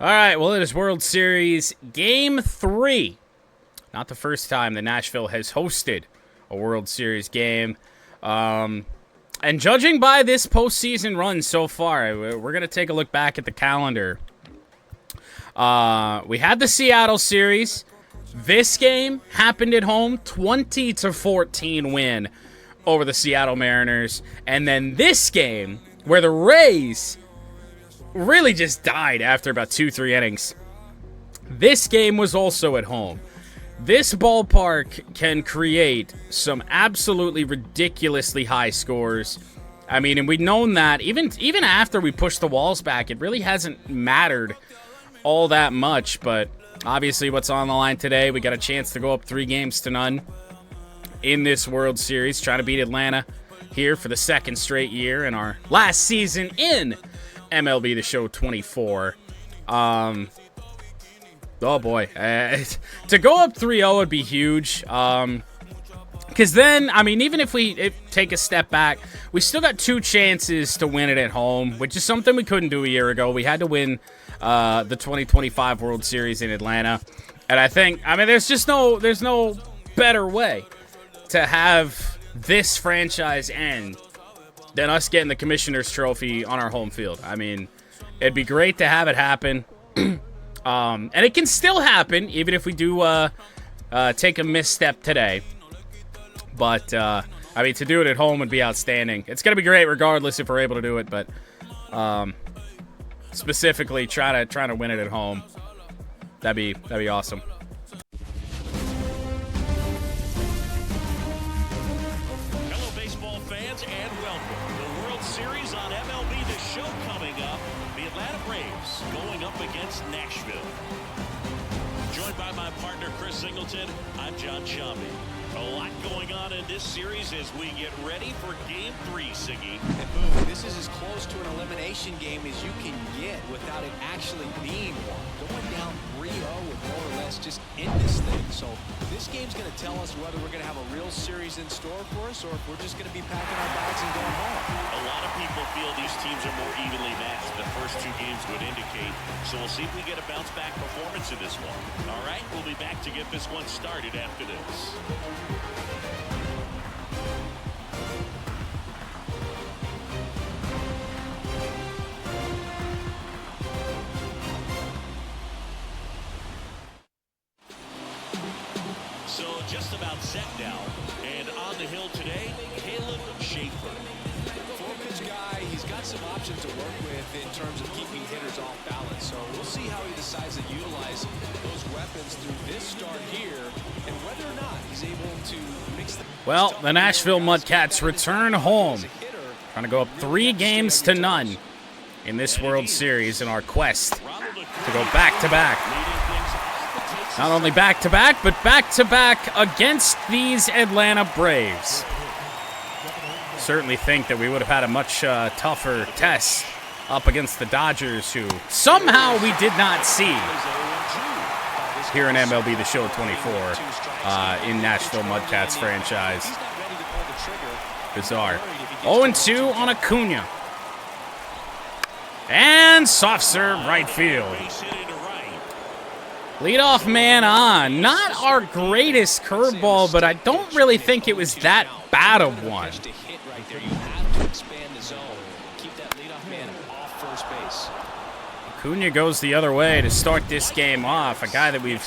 All right, well, it is World Series Game 3. Not the first time that Nashville has hosted a World Series game. And judging by this postseason run so far, we're going to take a look back at the calendar. We had the Seattle series. This game happened at home, 20-14 win over the Seattle Mariners. And then this game, where the Rays really just died after about 2-3 innings. This game was also at home. This ballpark can create some absolutely ridiculously high scores. I mean, and we've known that even after we pushed the walls back, it really hasn't mattered all that much. But obviously what's on the line today, we got a chance to go up 3-0 in this World Series, trying to beat Atlanta here for the second straight year in our last season in MLB The Show 24. Oh boy, to go up 3-0 would be huge. Because then, I mean, even if we take a step back, we still got 2 chances to win it at home, which is something we couldn't do a year ago. We had to win the 2025 World Series in Atlanta, and I mean, there's no better way to have this franchise end than us getting the Commissioner's Trophy on our home field. I mean, it'd be great to have it happen. And it can still happen, even if we do take a misstep today. But, I mean, to do it at home would be outstanding. It's going to be great regardless if we're able to do it, but specifically trying to win it at home. That'd be awesome. And welcome. The World Series on MLB The Show coming up. The Atlanta Braves going up against Nashville. Joined by my partner Chris Singleton, I'm John Shambi. A lot going on in this series as we get ready for Game 3, Siggy. And boom, this is as close to an elimination game as you can get without it actually being one. Going down 3-0 would more or less just end this thing. So this game's going to tell us whether we're going to have a real series in store for us or if we're just going to be packing our bags and going home. A lot of people feel these teams are more evenly matched. The first 2 games would indicate. So we'll see if we get a bounce-back performance in this one. All right, we'll be back to get this one started after this. So just about set now, and on the hill today, Caleb Schaefer. 4-pitch guy, he's got some options to work with in terms of keeping hitters off balance. So we'll see how he decides to utilize those weapons through this start here, and whether or not he's able to mix the... Well, the Nashville Mudcats return home, trying to go up 3-0 in this World Series in our quest to go back-to-back. Not only back-to-back, but back-to-back against these Atlanta Braves. Certainly think that we would have had a much tougher test up against the Dodgers, who somehow we did not see here in MLB The Show 24 in Nashville Mudcats franchise. Bizarre. 0-2 on Acuna. And soft serve right field. Leadoff man on. Not our greatest curveball, but I don't really think it was that bad of one. Acuna goes the other way to start this game off. A guy that we've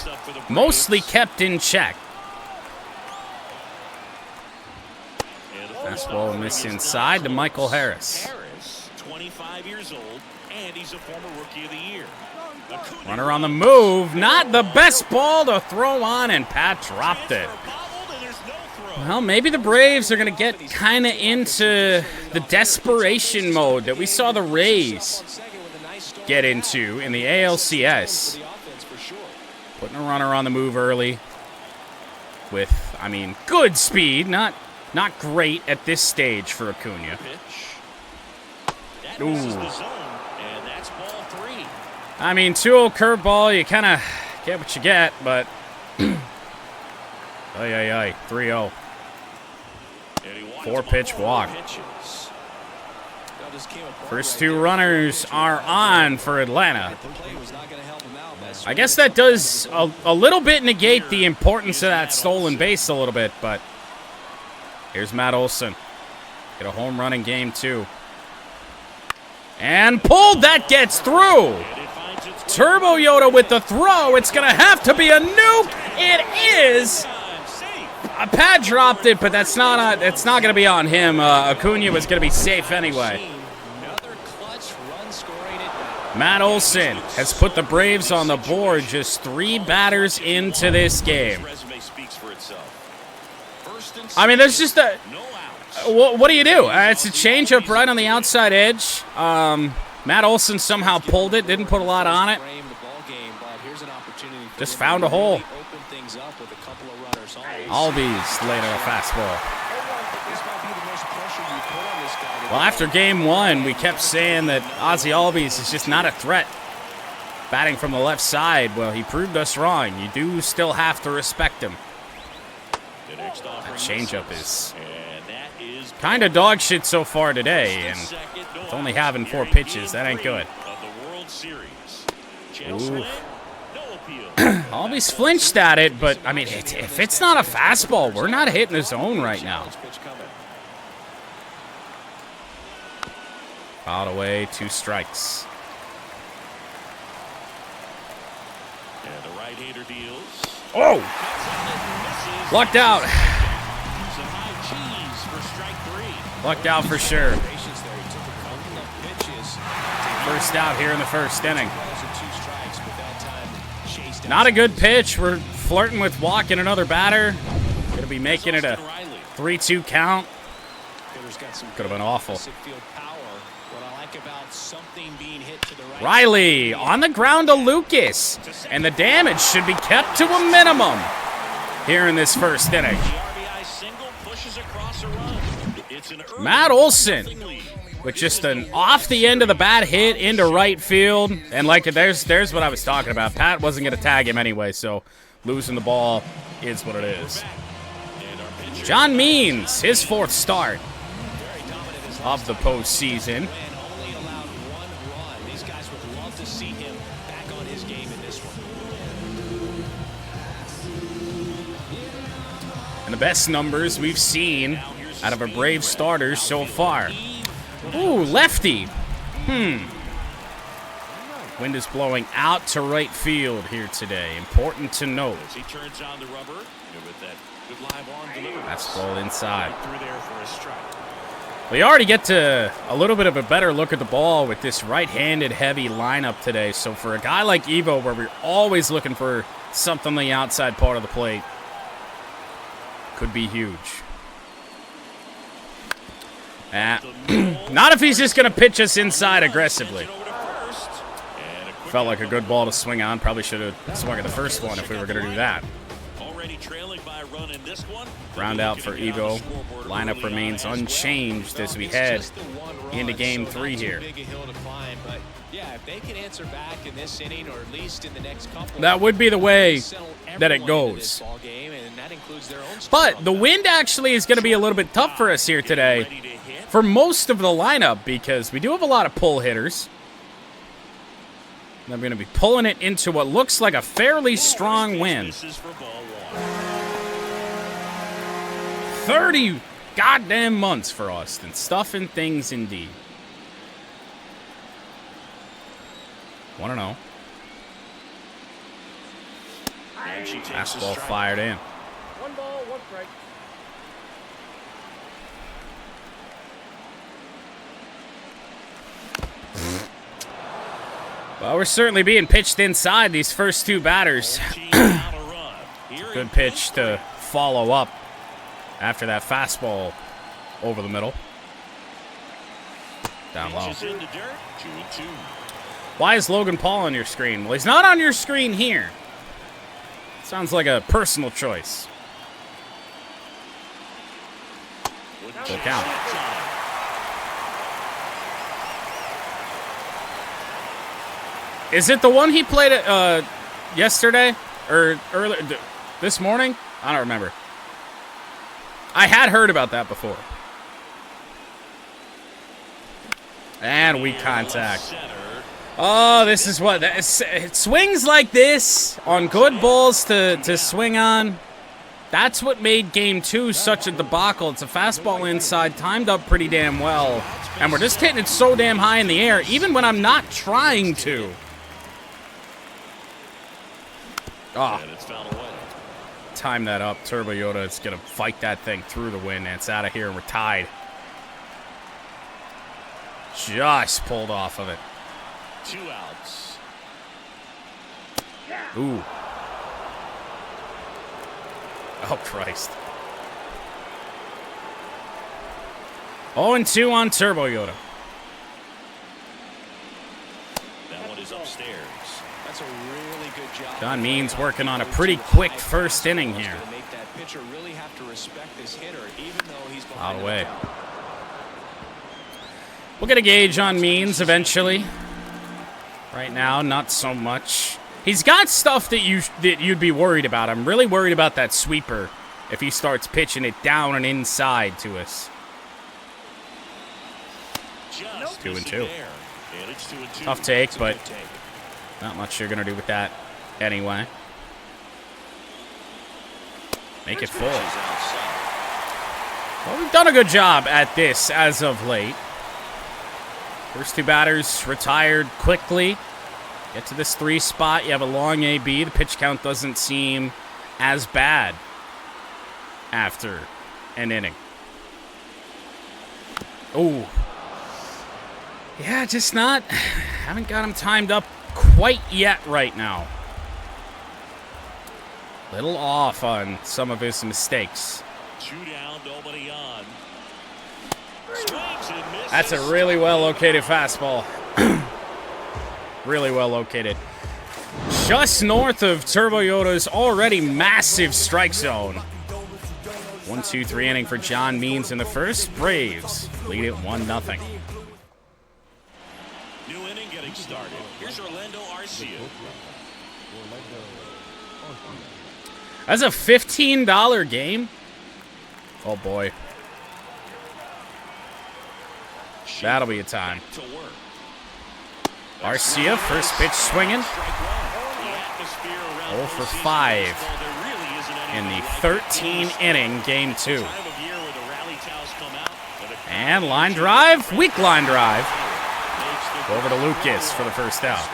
mostly kept in check. Fastball miss inside to Michael Harris. 25 years old, and he's a former Rookie of the Year. Runner on the move. Not the best ball to throw on, and Pat dropped it. Well, maybe the Braves are going to get kind of into the desperation mode that we saw the Rays get into in the ALCS. Putting a runner on the move early with, I mean, good speed. Not great at this stage for Acuna. Ooh. I mean, 2-0 curveball, you kind of get what you get, but 3-0. 4-pitch walk. First two runners are on for Atlanta. I guess that does a little bit negate the importance of that stolen base a little bit, but here's Matt Olson. Get a home run in game 2. And pulled. That gets through. Turbo Yoda with the throw. It's going to have to be a nuke. It is. Pat dropped it, but it's not going to be on him. Acuna was going to be safe anyway. Matt Olson has put the Braves on the board. Just 3 batters into this game. I mean, there's just a... What do you do? It's a changeup right on the outside edge. Matt Olson somehow pulled it, didn't put a lot on it. Just found a hole. Albies laid on a fastball. Well, after game 1, we kept saying that Ozzie Albies is just not a threat. Batting from the left side, well, he proved us wrong. You do still have to respect him. That changeup is kind of dog shit so far today, and with only having 4 pitches, that ain't good. Ooh. Albies flinched at it, but, I mean, if it's not a fastball, we're not hitting the zone right now. Fouled away, 2 strikes. And the right-hander deals. Oh! Lucked out. Lucked out for sure. First out here in the first inning. Not a good pitch. We're flirting with walking another batter. Going to be making it a 3-2 count. Could have been awful. Riley on the ground to Lucas. And the damage should be kept to a minimum here in this first inning. Matt Olson with just an off the end of the bat hit into right field. And like there's what I was talking about. Pat wasn't going to tag him anyway, so losing the ball is what it is. John Means, his 4th start of the postseason. And the best numbers we've seen out of a Brave starter so far. Ooh, lefty. Wind is blowing out to right field here today. Important to note. Fastball inside. We already get to a little bit of a better look at the ball with this right-handed heavy lineup today. So for a guy like Evo, where we're always looking for something on the outside part of the plate, could be huge. Not if he's just going to pitch us inside aggressively. Felt like a good ball to swing on. Probably should have swung at the first one if we were going to do that. Ground out for Evo. Lineup remains unchanged as we head into game 3 here. That would be the way that it goes. But the wind actually is going to be a little bit tough for us here today for most of the lineup because we do have a lot of pull hitters. And I'm going to be pulling it into what looks like a fairly strong wind. 30 goddamn months for Austin. Stuff and things indeed. 1-0. Fastball fired in. 1 ball, 1 strike. Well, we're certainly being pitched inside these first 2 batters. Good pitch to follow up after that fastball over the middle. Down low. Why is Logan Paul on your screen? Well, he's not on your screen here. Sounds like a personal choice. Full count. Is it the one he played yesterday or earlier this morning? I don't remember. I had heard about that before. And weak contact. Oh, this is what... swings like this on good balls to swing on. That's what made Game 2 such a debacle. It's a fastball inside, timed up pretty damn well. And we're just hitting it so damn high in the air, even when I'm not trying to. Oh. Time that up. Turbo Yoda is going to fight that thing through the wind, and it's out of here, and we're tied. Just pulled off of it. 2 outs. Ooh. Oh, Christ. 0-2 on Turbo Yoda. That one is upstairs. That's a really good job. John Means working on a pretty quick first inning here. Make that pitcher really have to respect this hitter, even though he's Out of the way. behind. We'll get a gauge on Means eventually. Right now, not so much. He's got stuff that you'd be worried about. I'm really worried about that sweeper if he starts pitching it down and inside to us. 2-2. Tough take, but not much you're going to do with that anyway. Make it full. Well, we've done a good job at this as of late. First 2 batters retired quickly. Get to this 3 spot. You have a long AB. The pitch count doesn't seem as bad after an inning. Oh. Yeah, just not. Haven't got him timed up quite yet right now. Little off on some of his mistakes. 2 down, nobody on. That's a really well-located fastball. Really well-located. Just north of Turbo Yoda's already massive strike zone. 1-2-3 inning for John Means in the first. Braves lead it 1-0. New inning getting started. Here's Orlando Arcia. That's a $15 game. Oh, boy. That'll be a time. Arcia, first pitch swinging. 0 for 5 in the 13-inning Game 2. And line drive, weak line drive. Over to Lucas for the first out.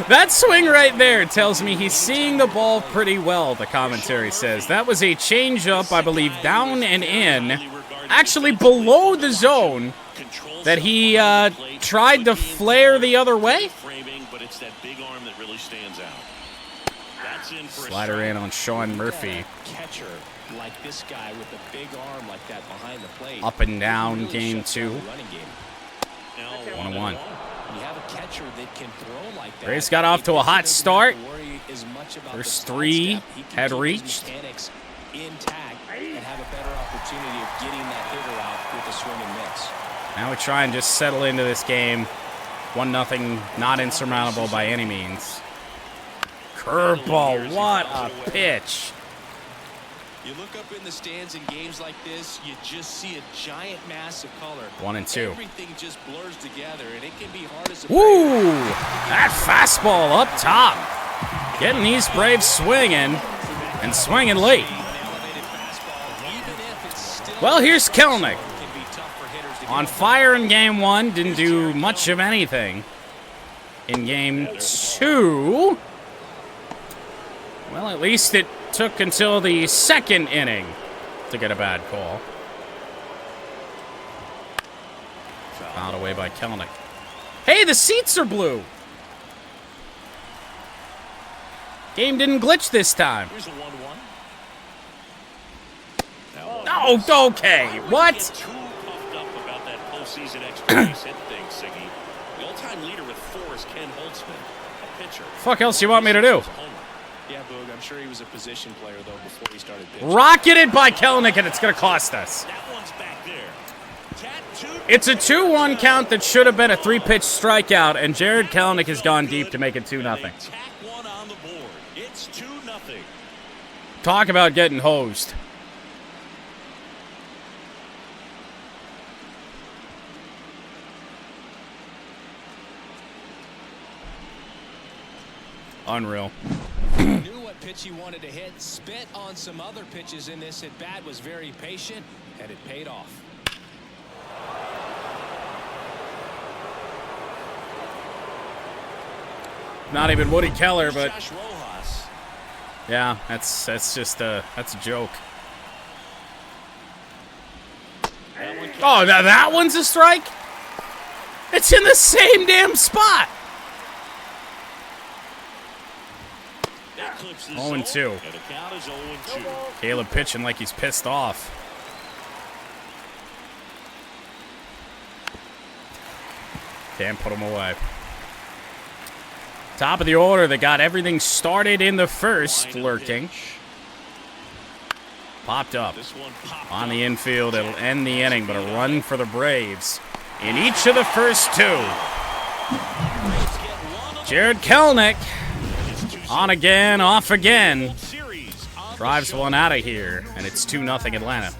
That swing right there tells me he's seeing the ball pretty well, the commentary says. That was a changeup, I believe, down and in, actually below the zone, that he tried to flare the other way. Slider in on Sean Murphy. Like this guy with a big arm like that behind the plate. Up and down Game 2. 1-1. You have a catcher that can throw like that. Braves got off to a hot start. First 3 had reached. Intact and have a better opportunity of getting that hitter out with a swing and miss. Now we try and just settle into this game. 1-0, not insurmountable by any means. Curveball, what a pitch. You look up in the stands in games like this, you just see a giant mass of color. 1-2. Everything just blurs together, and it can be hard as a Woo! That fastball up top. Getting these Braves swinging, and swinging late. Well, here's Kelnick. On fire in Game 1, didn't do much of anything. In Game 2, well, at least it took until the second inning to get a bad call. Fouled away by Kelnick. Hey, the seats are blue. Game didn't glitch this time. Here's a 1-1. Oh, okay. What? Too puffed up about that postseason extra base hit thing, Siggy. The all-time leader with 4 is Ken Holtzman, a pitcher. Fuck else you want me to do? Yeah, Boog, I'm sure he was a position player, though, before he started pitching. Rocketed by Kelnick, and it's going to cost us. That one's back there. It's a 2-1 count that should have been a 3-pitch strikeout, and Jared Kelnick has gone deep to make it 2-0. Tack one on the board. It's 2-0. Talk about getting hosed. Unreal. Knew what pitch he wanted to hit. Spit on some other pitches in this at bat. Was very patient, and it paid off. Not even Woody Keller, but yeah, that's just that's a joke. Oh, now that one's a strike? It's in the same damn spot. 0-2. Caleb pitching like he's pissed off. Can't put him away. Top of the order, they got everything started in the first, lurking. Popped up on the infield. It'll end the inning, but a run for the Braves in each of the first two. Jared Kelenic on again, off again. Drives one out of here, and it's 2-0 Atlanta.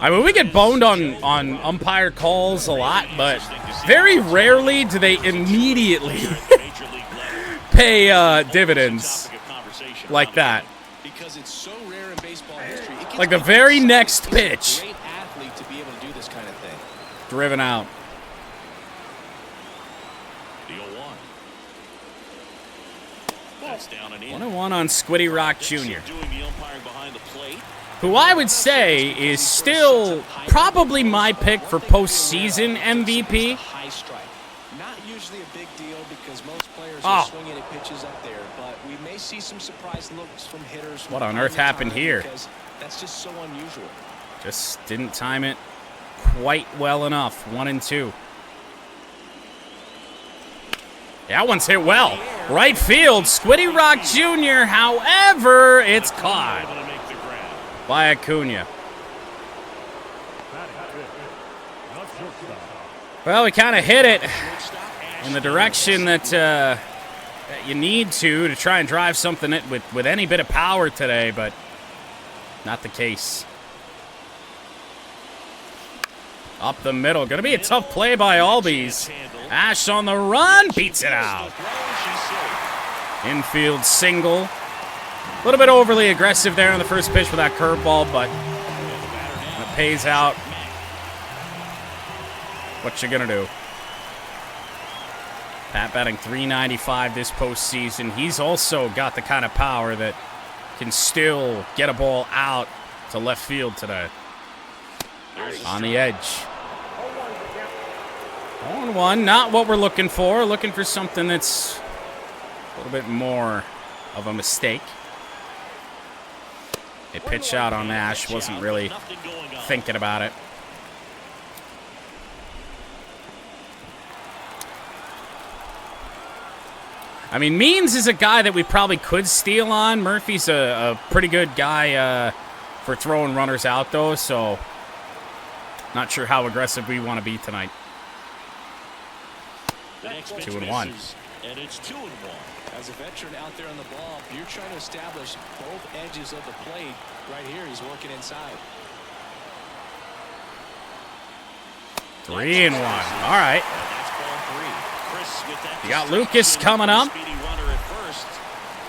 I mean, we get boned on umpire calls a lot, but very rarely do they immediately pay dividends like that. Because it's so rare in baseball history. Like the very next pitch. Great athlete to be able to do this kind of thing. Driven out. The 0-1. That's down and in. 1-1 on Squiddy Rock Jr., Doing the umpiring behind the plate. who I would say is still probably my pick for postseason MVP. High strike. Not usually a big deal because most players are swinging at pitches up there, but we may see some surprise looks from hitters. What on earth happened here? Because that's just so unusual. Just didn't time it quite well enough. 1-2. That one's hit well. Right field, Squiddy Rock Jr. However, it's caught by Acuna. Well, we kind of hit it in the direction that you need to try and drive something with any bit of power today, but not the case. Up the middle. Going to be a tough play by Albies. Ash on the run. Beats it out. Infield single. A little bit overly aggressive there on the first pitch with that curveball, but it pays out. What you going to do? Pat batting .395 this postseason. He's also got the kind of power that can still get a ball out to left field today. On the edge. 0-1, not what we're looking for. Looking for something that's a little bit more of a mistake. A pitch out on Ash. Wasn't really thinking about it. I mean, Means is a guy that we probably could steal on. Murphy's a pretty good guy for throwing runners out, though, so not sure how aggressive we want to be tonight. 2-1. And it's 2-1. As a veteran out there on the ball, you're trying to establish both edges of the plate. Right here, he's working inside. 3-1. All right. You got Lucas coming up.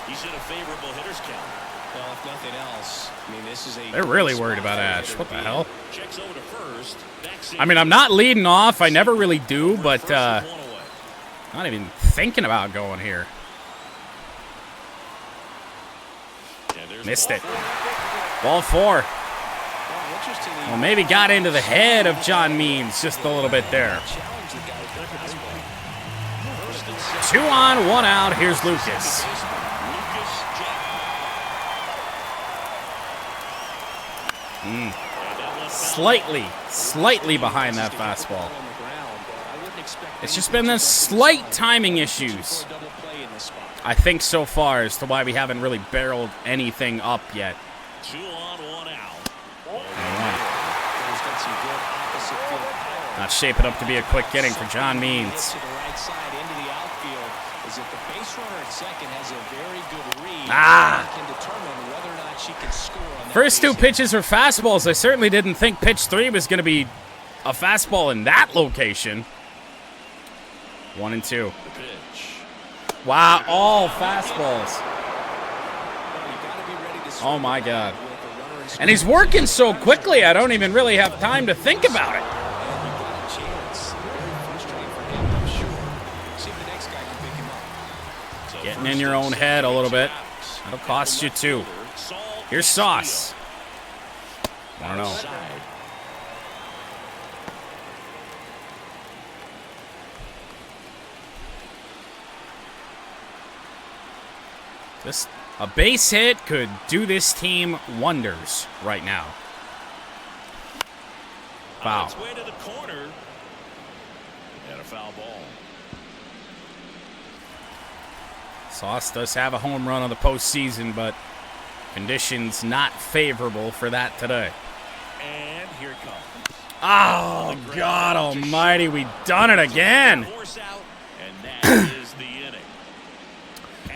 He's in a favorable hitter's count. Well, if nothing else, I mean, this is a. They're really worried about Ash. What the hell? Checks over to first. I mean, I'm not leading off. I never really do, but not even thinking about going here. Missed it. Ball 4. Well, maybe got into the head of John Means just a little bit there. 2 on, 1 out. Here's Lucas. Slightly behind that fastball. It's just been the slight timing issues, I think, so far as to why we haven't really barreled anything up yet. 2 on, 1 out. Not shaping up to be a quick inning for John Means. that she can score on that First two base hit. pitches were fastballs. I certainly didn't think pitch 3 was going to be a fastball in that location. 1 and 2. The pitch. Wow, all fastballs. You gotta be ready to swing Oh my the God. bat with a runner in And he's working so quickly, I don't even really have time to think about it. And you got a chance. Very frustrating for him, I'm sure. See if the next guy can pick him up. So Getting first in your and own second, head a little bit. out. That'll cost you 2. Saul Here's Sauce. I don't know. outside. Just a base hit could do this team wonders right now. On Wow. its way to the corner. And a foul ball. Sauce does have a home run on the postseason, but conditions not favorable for that today. And here it comes. Oh, God almighty, we done it again. Force out, and that is the inning.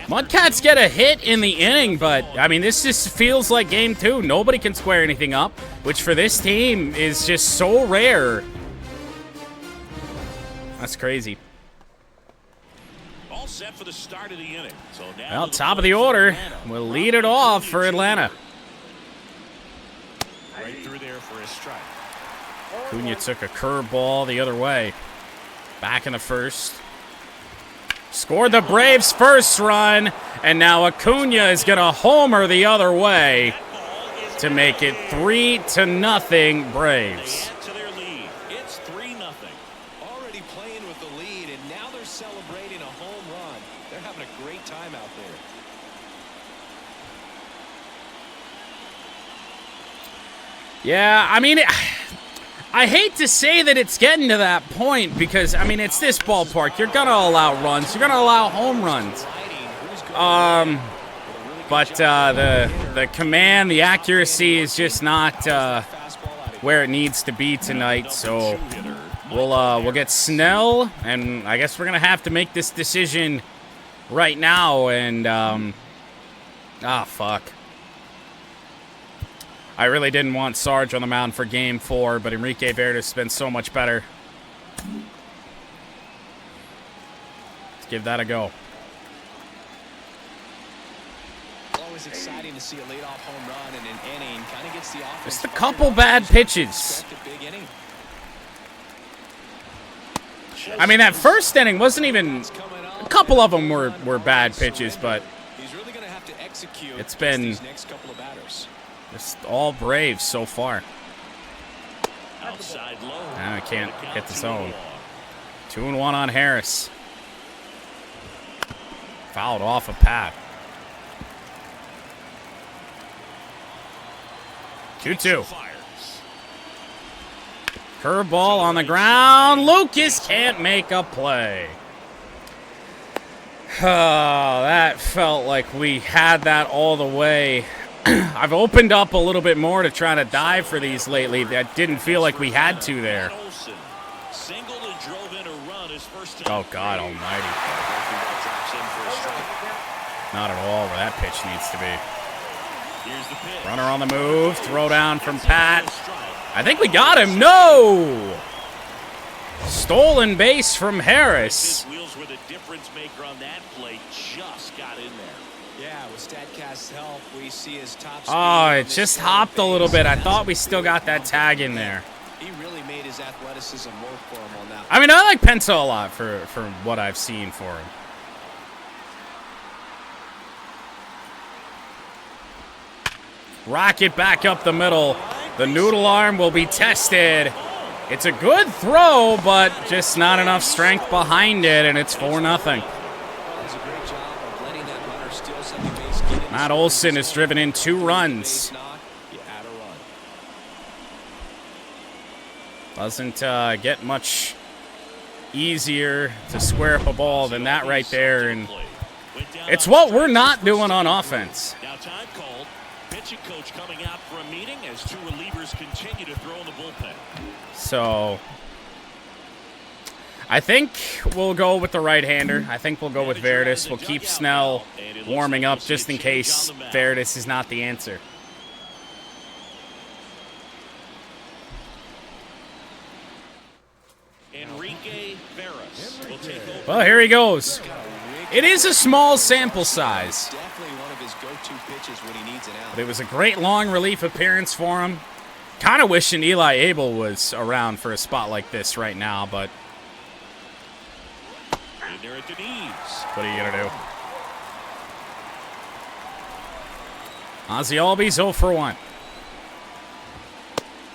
Mudcats get a hit in the inning, but, I mean, this just feels like game 2. Nobody can square anything up, which for this team is just so rare. That's crazy. All set for the start of the inning. So now Well, top of the order. We'll lead it off for Atlanta. Right through there for a strike. Cunha took a curveball the other way. Back in the first. Scored the Braves' first run, and now Acuna is going to homer the other way to make it 3-0 They Braves. add to their lead. It's 3-0. Already playing with the lead, and now they're celebrating a home run. They're having a great time out there. Yeah, I mean, I hate to say that it's getting to that point because, I mean, it's this ballpark. You're going to allow runs. You're going to allow home runs. But the command, the accuracy is just not where it needs to be tonight. So we'll get Snell, and I guess we're gonna have to make this decision right now. And fuck. I really didn't want Sarge on the mound for Game 4, but Enrique Verdes has been so much better. Let's give that a go. Always exciting to see a leadoff home run in an inning. Kind of gets the offense. Just a couple bad pitches. Expect a big inning. I mean, that first inning wasn't even... A couple of them were bad pitches, but He's really going to have to execute it's been these next couple of batters. just all Braves so far. Outside low. I can't hit the zone. 2-1. 2-1 on Harris. Fouled off of Pat. 2-2. Fires. Curveball on the ground. Lucas can't make a play. Oh, that felt like we had that all the way. I've opened up a little bit more to try to dive for these lately. That didn't feel like we had to there. Olsen singled and drove in a run his first time. Oh, God almighty. Drops in for a strike. Not at all where that pitch needs to be. Here's the pitch. Runner on the move. Throw down from Pat. Strike. I think we got him. No! Stolen base from Harris. His wheels were the difference maker on that play. Just got in there. Yeah, with StatCast's help, we see his top speed Oh, on it this just stolen hopped a little base. bit. I thought we still got that tag in there. He really made his athleticism work for him on that. I mean, I like Penso a lot for what I've seen for him. Rocket back up the middle. The noodle arm will be tested. It's a good throw, but just not enough strength behind it, and it's 4-0. Does a great job of letting that runner steal second base. Get in Matt this Olson position. has driven in 2 Base runs. knock, you add a run. Doesn't get much easier to square up a ball than that right there, and it's what we're not doing on offense. Now time called. Pitching coach coming out for a meeting as 2 relievers continue to throw in the bullpen. So I think we'll go with the right-hander. I think we'll go with Verdes. We'll keep Snell warming up just in case Verdes is not the answer. Enrique Veras will take over. Well, here he goes. It is a small sample size, Definitely one of his go-to pitches when he needs an out. but it was a great long relief appearance for him. Kind of wishing Eli Abel was around for a spot like this right now, but In there at the knees. what are you going to do? Ozzie Albies 0 for 1.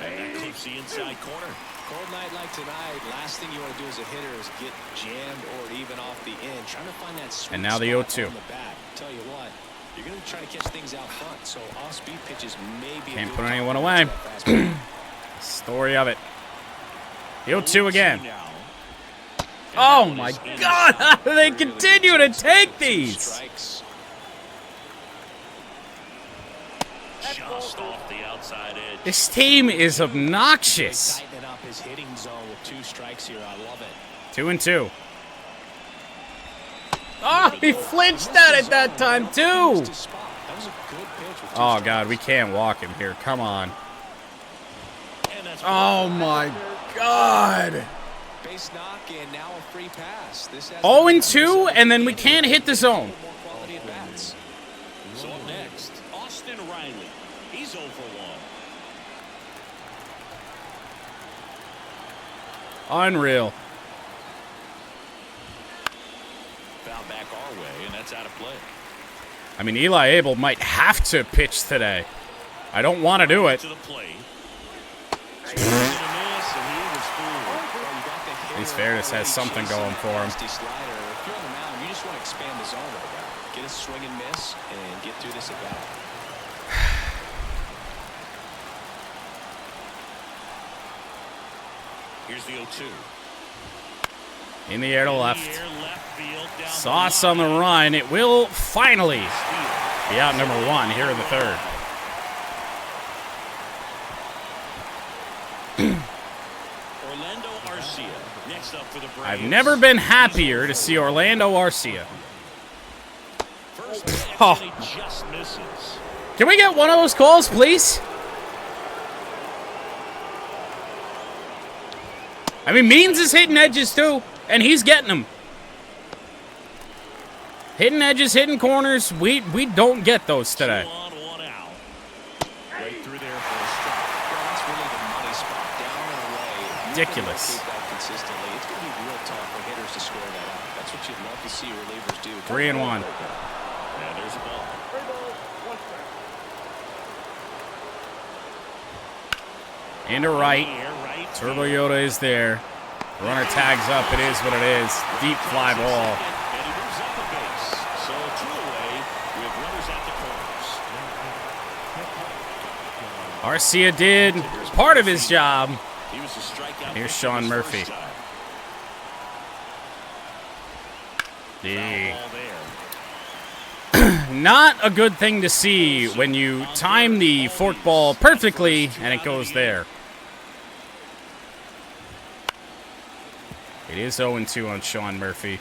And that clips the inside corner. Cold night like tonight, last thing you want to do as a hitter is get jammed or even off the end. Trying to find that sweet And now the spot 0-2. on the bat. Tell you what, you're going to try to catch things out front, so off-speed pitches may be a Can't good put time anyone to away. that fastball. Story of it. The 0-2 again. Now. Oh my God! How do they continue to take these? Strikes. Just off the outside edge. This team is obnoxious. Tightening up his hitting zone with 2 strikes here. I love it. 2-2. Oh, he flinched at it that time too. That was a good pitch with 2 Oh strikes. God, we can't walk him here. Come on. And that's Oh my God. Base knock and now a free pass. This has 0-2, and then we can't hit the zone. more quality at bats. So up next, Austin Riley. He's 0 for 1. Unreal. Foul back our way, and that's out of play. I mean, Eli Abel might have to pitch today. I don't want to do it. To the plate. Swings and a miss, and he was fooled. Well, you got the hitter At least Fairness has already something chasing going that for him. nasty slider. If you're on the mound, you just want to expand the zone right now. Get a swing and miss and get through this at bat. Here's the 0-2. In the air to In the left. air, left field, down Sauce the on the line. run. It will finally Steal. be out number 1 here in the 3rd. Orlando Arcia next up for the Braves. I've never been happier to see Orlando Arcia. First pitch, Oh. and he just misses. Can we get one of those calls, please? I mean, Means is hitting edges too, and he's getting them. Hitting edges, hitting corners. We don't get those today. 2 on, 1 out. Right through there for a strike. Well, that's really the money spot. Down and away. Ridiculous. If you can replicate that consistently, it's going to be real tough for hitters to score that out. That's what you'd love to see relievers do. 3-1. And there's a ball. 3 balls, 1 strike. Into right. Here, right Turbo field. Yoda is there. Runner tags up. It is what it is. Deep fly ball. And he moves up a base. So 2 away with runners at the corners. Arcia did part of his job. He was a strikeout. Here's victim Sean his Murphy. first time. The- Foul ball there. Not a good thing to see when you time the forkball perfectly and it goes there. It is 0-2 on Sean Murphy.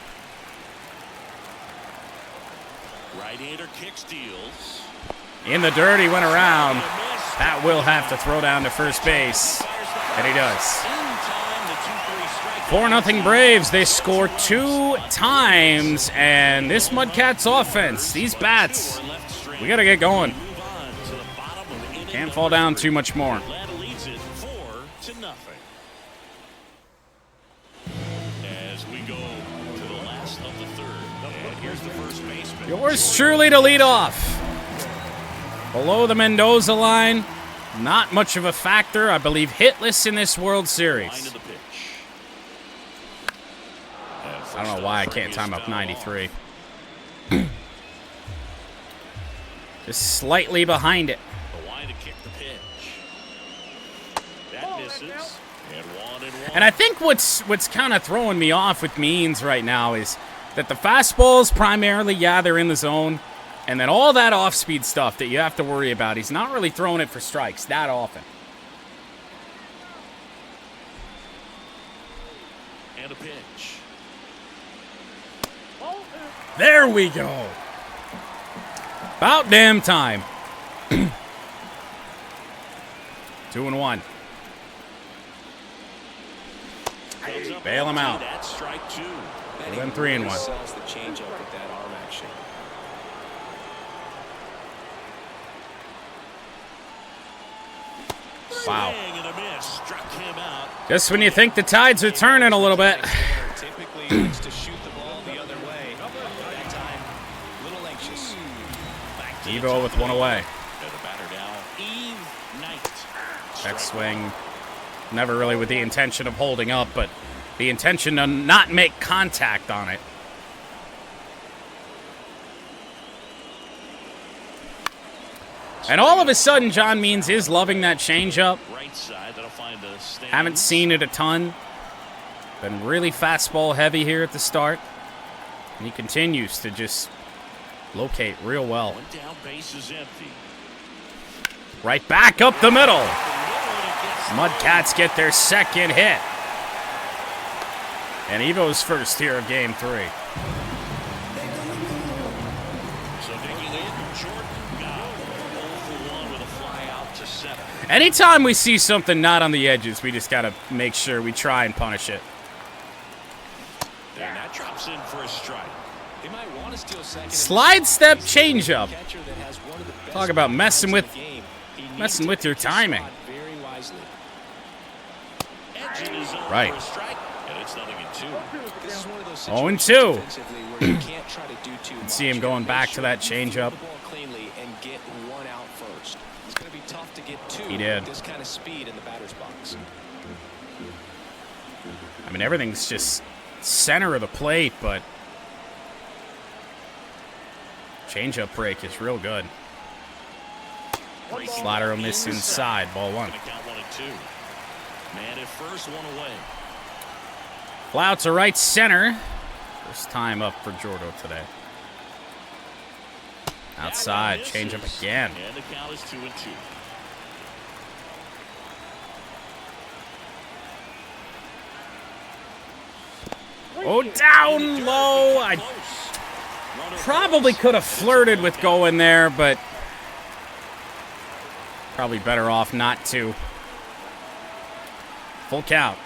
Right-hander kick steals. In the dirt, he went around. Pat will have to throw down to first base, and he does. 4-0 Braves. They score 2 times, and this Mudcats offense, these bats, we got to get going. Can't fall down too much more. Atlanta leads it 4-0. As we go to the last of the 3rd. And here's the first baseman. Yours truly to lead off. Below the Mendoza line, not much of a factor. I believe hitless in this World Line Series. of the pitch. I don't know why I can't time up 93. Just slightly behind it. The line to kick the pitch. That misses. And 1-1. And I think what's kind of throwing me off with Means right now is that the fastballs primarily, yeah, they're in the zone. And then all that off-speed stuff that you have to worry about, he's not really throwing it for strikes that often. And a pitch. Ball 2. There we go. About damn time. 2-1. Bail him out. That's strike 2. And then 3-1. Sells the changeup with that arm action. Wow. Swing and a miss. Struck him out. Just when you think the tides are turning a little bit. Typically likes to shoot the ball the other way. That time, a little anxious. Evo with one away. And the batter now, Eve Knight. That swing, never really with the intention of holding up, but the intention to not make contact on it. And all of a sudden, John Means is loving that changeup. Right side, that'll find a stand. Haven't seen it a ton. Been really fastball heavy here at the start. And he continues to just locate real well. One down, base is empty. Right back up the middle. Mudcats get their second hit. And Evo's first here of Game 3. So digging in, Jordan Gow. 0 for 1 with a fly out to center. Anytime we see something not on the edges, we just got to make sure we try and punish it. And that drops in for a strike. They might want to steal second. Slide step changeup. Catcher that has one of the best Talk about messing with game. He needs messing to with your pick his timing. spot very wisely. Edge in his zone Right. for a strike, and it's nothing in 2. This is one of those 0-2. situations defensively where you can't try to do too much. See him going Make back sure to that you changeup. throw the ball cleanly and get one out first. It's going to be tough to get 2 He did. with this kind of speed in the batter's box. I mean, everything's just center of the plate, but changeup break is real good. Slider will miss inside, ball 1. Gonna count 1 and 2. Man at first, 1 away. Fly out to right center. First time up for Jordo today. Outside, That change up misses, again. And the count is 2 and 2. Oh, down low. I probably could have flirted with going there, but probably better off not to. Full count.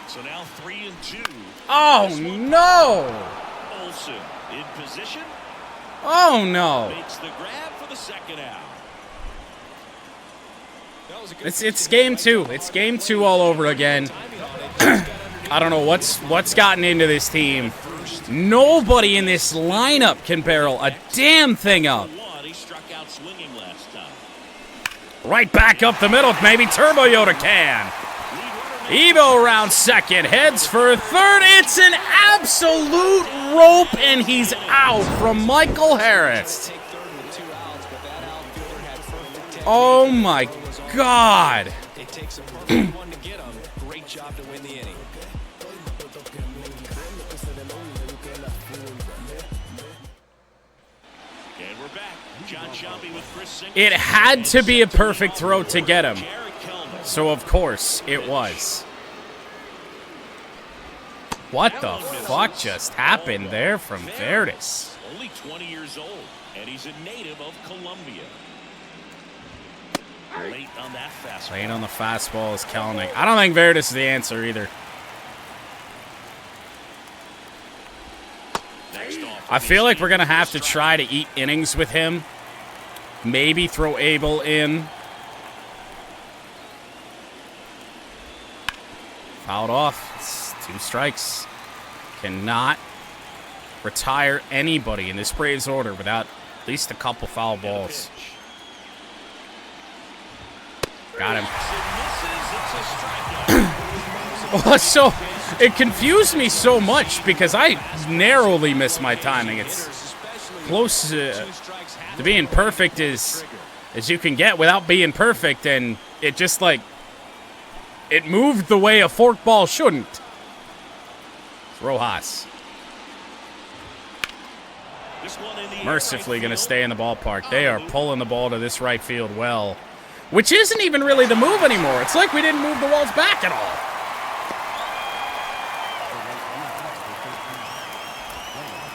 So now 3 and 2. Oh, no. Olsen in position. Oh, no. Makes the grab for the second out. That was a good It's game 2. It's game 2 all over again. timing on it. Just gotta understand I don't know what's gotten into this team. Nobody in this lineup can barrel a damn thing up. 1, he struck out swinging last time. Right back up the middle. Maybe Turbo Yoda can. Evo around second. Heads for third. It's an absolute rope, and he's out from Michael Harris. take third with 2 outs, but that outfielder had perfect technique. Oh, my God. It takes a perfect one to get him. Great job to win the inning. And we're back. John Shelby with Chris Singleton. It had to be a perfect throw to get him. Jared Kelman. So, of course, it was. What the fuck just happened there from Verdes? Only 20 years old, and he's a native of Colombia. Late on that fastball. Lane on the fastball is Kelnick. I don't think Verdes is the answer either. Next off, I feel like we're going to have to try to eat innings with him. Maybe throw Abel in. Fouled off. It's 2 strikes. Cannot retire anybody in this Braves order without at least a couple foul balls. Got him. Oh, so it confused me so much because I narrowly missed my timing. It's close to being perfect as you can get without being perfect, and it just like it moved the way a forkball shouldn't. It's Rojas. Mercifully going to stay in the ballpark. They are pulling the ball to this right field well, which isn't even really the move anymore. It's like we didn't move the walls back at all.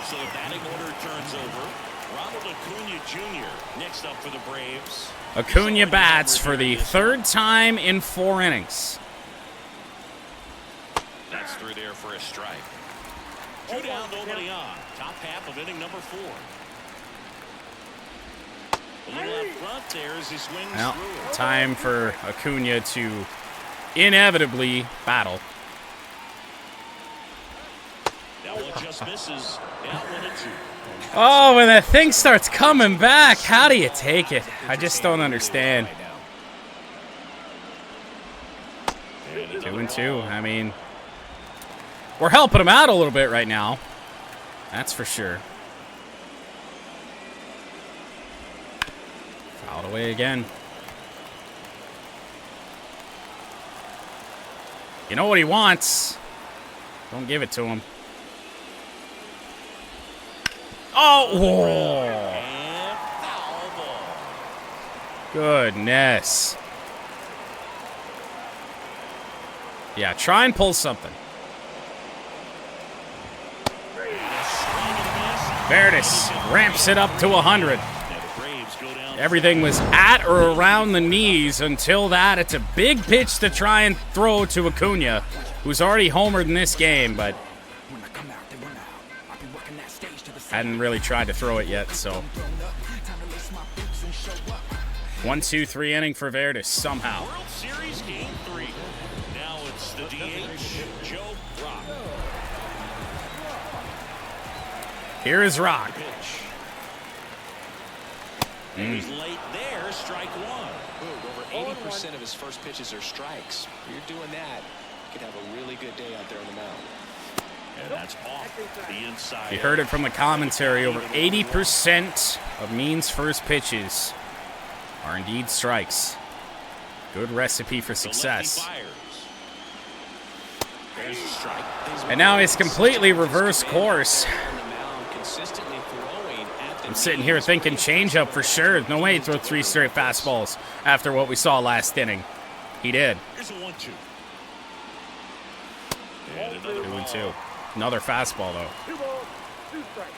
So the batting order turns over. Ronald Acuna Jr. next up for the Braves. Acuna bats for the 3rd time in 4 innings. That's through there for a strike. 2 down, nobody on. Top half of inning number 4. A little up front there as he swings Well, through. time for Acuna to inevitably battle. That one just misses. Out 1-2. Oh, when that thing starts coming back, how do you take it? I just don't understand. 2-2. I mean, we're helping him out a little bit right now. That's for sure. Fouled away again. You know what he wants. Don't give it to him. Oh! Whoa. And foul ball. Goodness. Yeah, try and pull something. Verdes ramps it up to 100. Everything was at or around the knees until that. It's a big pitch to try and throw to Acuna, who's already homered in this game, but hadn't really tried to throw it yet, so. 1-2-3 inning for Verdes somehow. World Series Game 3. Now it's the DH, Joe Rock. Here is Rock. Pitch. And he's late there, strike 1. Over 80% of his first pitches are strikes. If you're doing that, you could have a really good day out there on the mound. And that's off the inside. You heard it from the commentary. Over 80% of Means' first pitches are indeed strikes. Good recipe for success. There's a strike. And now it's completely reverse course. I'm sitting here thinking changeup for sure. No way he'd throw 3 straight fastballs after what we saw last inning. He did. Here's a 1-2. 2-2. Another fastball, though. 2 balls, 2 strikes.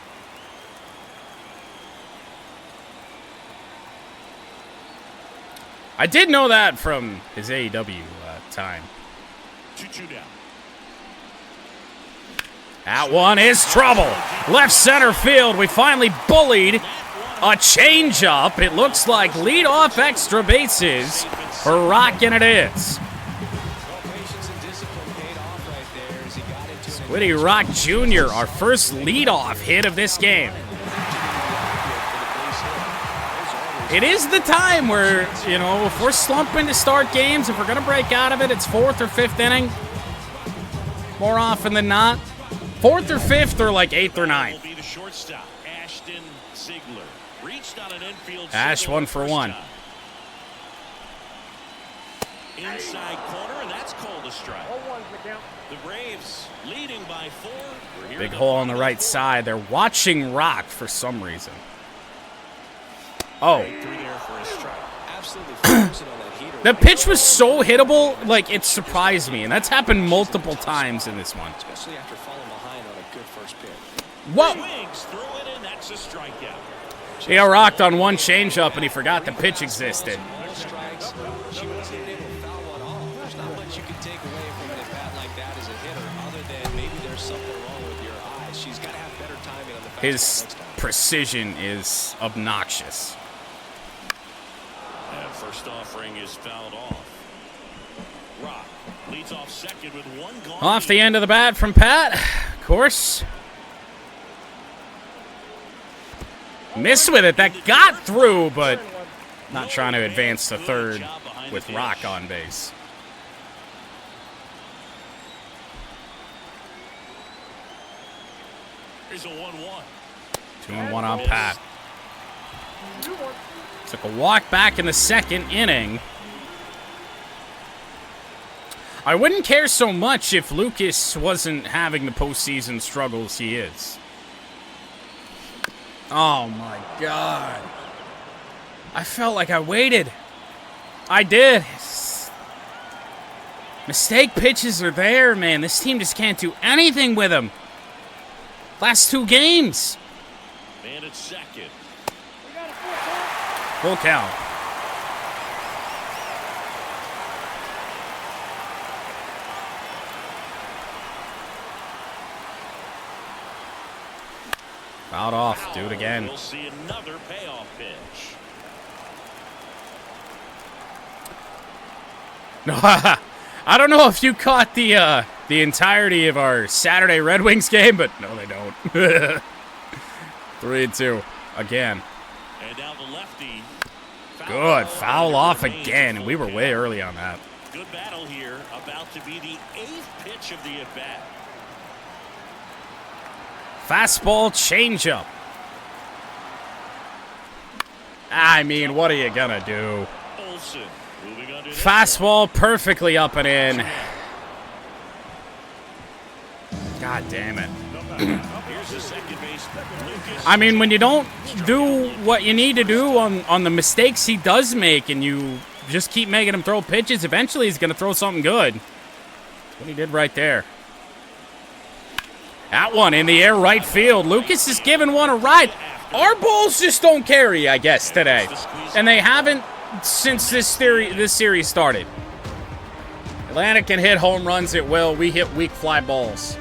I did know that from his AEW time. 2-2 down. That one is trouble. Left center field. We finally bullied a changeup. It looks like leadoff extra bases for Rock, and it is. Squiddy Rock Jr., our first leadoff hit of this game. It is the time where, you know, if we're slumping to start games, if we're going to break out of it, it's 4th or 5th inning. More often than not. 4th or 5th or like 8th or 9th. Will be the shortstop, Ashton Ziegler. Reached on an infield Ash single 1 for first 1. time. Inside corner, and that's called a strike. 0-1's the count. The Braves leading by 4. We're here Big in hole on the bottom right of the side. They're watching Rock for some reason. Oh. through there for a strike. Absolutely focusing on that heater. The pitch was so hittable, like, it surprised me. And that's happened multiple times in this one. Especially after falling behind on a good first pitch. Whoa! Swings through it, and that's a strikeout. He got rocked on one changeup, and he forgot the pitch existed. Strikes. She wasn't even able to foul one off. There's not much you can take away from an at-bat like that as a hitter, other than maybe there's something wrong with your eyes. She's got to have better timing on the fastball His next time. precision is obnoxious. And first offering is fouled off. Rock leads off second with 1 gone. Off the end of the bat from Pat, of course. Missed with it. That got through, but not trying to advance to third with Rock on base. Here's a 1-1. 2-1 on Pat. Took a walk back in the second inning. I wouldn't care so much if Lucas wasn't having the postseason struggles he is. Oh my God. I felt like I waited. I did. Mistake pitches are there, man. This team just can't do anything with them. Last 2 games. Man at second. Full count. Fouled off. Do it again. We'll see another payoff pitch. No, I don't know if you caught the entirety of our Saturday Red Wings game, but no, they don't. 3-2 again. And now the lefty. Good. Foul off again. We were way early on that. Good battle here. About to be the 8th pitch of the at-bat. Fastball changeup. I mean, what are you going to do? Olsen moving under Fastball perfectly up and in. God damn it. Here's the second baseman, Lucas. I mean, when you don't do what you need to do on the mistakes he does make and you just keep making him throw pitches, eventually he's going to throw something good. That's what he did right there. That one in the air right field. Lucas is giving one a ride. Our balls just don't carry, I guess, today. And they haven't since this series started. Atlanta can hit home runs at will. We hit weak fly balls.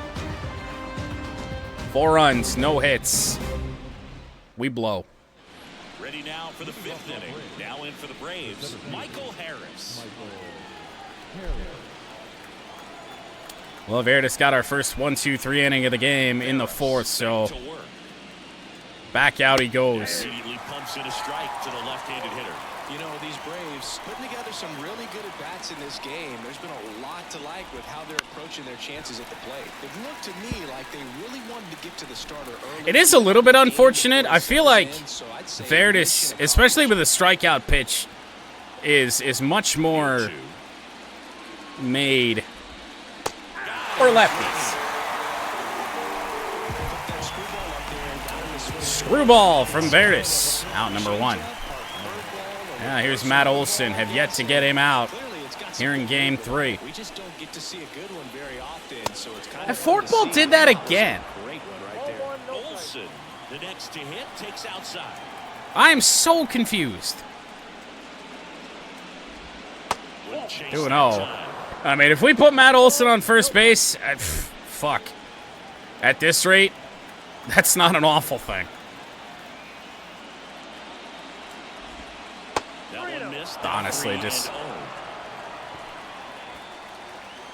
4 runs, no hits. We blow. Ready now for the 5th inning. Now in for the Braves, Michael Harris. Well, Verdis got our first 1-2-3 inning of the game in the 4th, so back out he goes. Immediately pumps in a strike to the left-handed hitter. You know, these Braves putting together some really good at-bats in this game. There's been a lot to like with how they're approaching their chances at the plate. It looked to me like they really wanted to get to the starter early. It is a little bit unfortunate. I feel like Verdis, especially with a strikeout pitch, is much more made for lefties. Screwball from Verdis. Out number 1. Yeah, here's Matt Olson. Have yet to get him out here in game 3. We just don't get to see a good one very often, so it's kind And Forkball did that again. great one right there. Olsen, the next to hit, takes outside. I am so confused. 2-0. I mean, if we put Matt Olson on first base, fuck. At this rate, that's not an awful thing. Honestly, just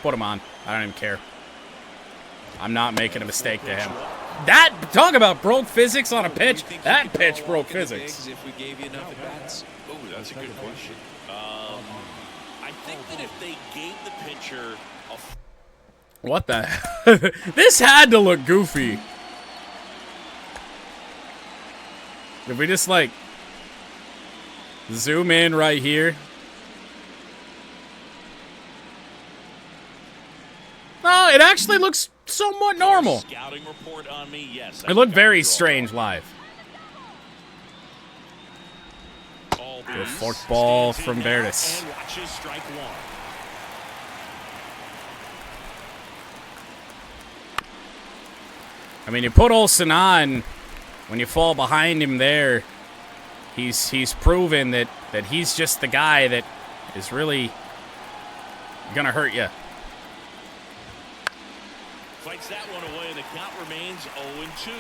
put him on. I don't even care. I'm not making a mistake to him. That, talk about broke physics on a pitch. That pitch broke physics. If we gave you enough at-bats. Oh, that's a good question. I think that if they gave the pitcher a... What the? This had to look goofy. If we just, like, zoom in right here. No, it actually looks somewhat normal. Scouting report on me, yes. It looked very strange live. Good forkball from Verdis. And watches strike 1. I mean, you put Olsen on when you fall behind him there. He's proven that he's just the guy that is really gonna hurt you. Fights that one away, and the count remains 0-2.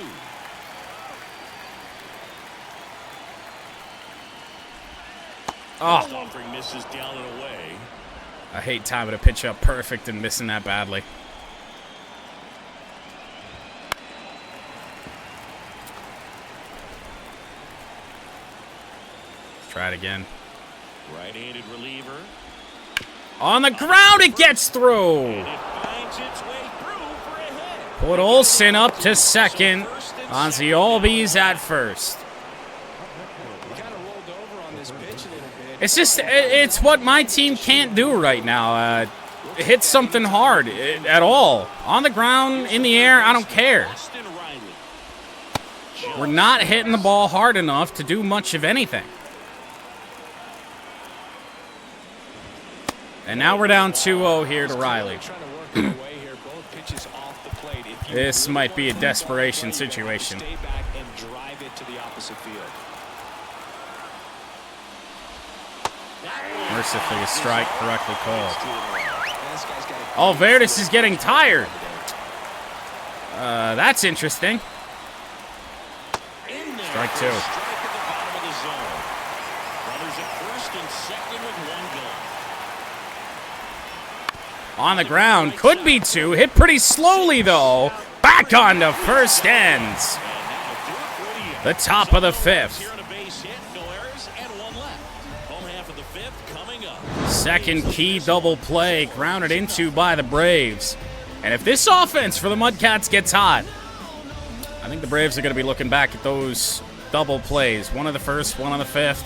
Oh, Offering misses down and away. I hate timing a pitch up perfect and missing that badly. Let's try it again. Right-handed reliever. On the ground, it gets through. And it finds its way through for a hit. Put Olsen up to second. Ozzy Albies at first. Kind of rolled over on this pitch a little bit. It's just, it's what my team can't do right now. Hit something hard at all. On the ground, in the air, I don't care. Austin Riley. We're not hitting the ball hard enough to do much of anything. And now we're down 2-0 here to Riley. Trying to work their way here. Both pitches off the plate. If you This might be a really desperation want to play, situation. Stay back and drive it to the opposite field. Mercifully, a strike correctly called. And this guy's got a Oh, Verdis is getting tired. That's interesting. strike 2. Strike at the bottom of the zone. Runners at first and second with 1 gone. On the ground, could be 2. Hit pretty slowly, though. Back on to first ends. And that'll do it for the inning. The top of the 5th. Here on a base hit, no errors, and 1 left. Home half of the 5th coming up. Second key double play, grounded into by the Braves. And if this offense for the Mudcats gets hot, I think the Braves are going to be looking back at those double plays. One on the 1st, one on the 5th.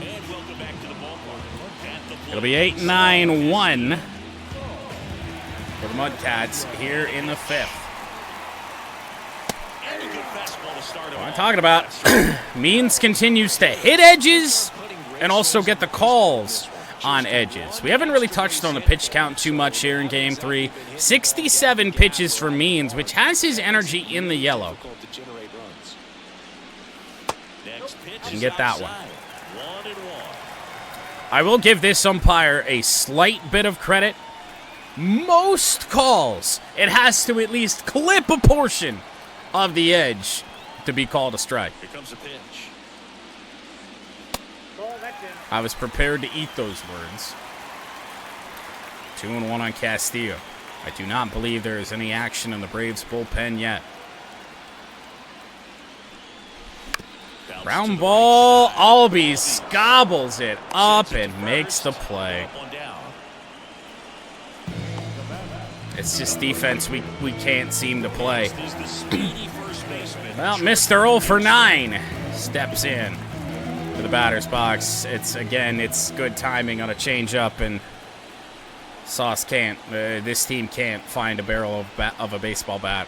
And welcome back to the ballpark. At the plate. It'll be 8-9-1 for the Mudcats here in the 5th. And a good fastball to start What him I'm off. talking about, Means continues to hit edges and also get the calls on edges. We haven't really touched on the pitch count too much here in Game 3. 67 pitches for Means, which has his energy in the yellow. Next pitch Didn't is get that one. outside. 1-1. I will give this umpire a slight bit of credit. Most calls, it has to at least clip a portion of the edge to be called a strike. Here comes the pitch. Ball, that's in. I was prepared to eat those words. 2-1 on Castillo. I do not believe there is any action in the Braves bullpen yet. Bounce to Ground the ball, right side. Albies gobbles it up and makes the play. Up, 1 down. It's just defense we can't seem to play. This is the speedy first baseman. Well, Mr. 0 for 9 steps in to the batter's box. It's good timing on a changeup, and Sauce can't. This team can't find a barrel of a baseball bat.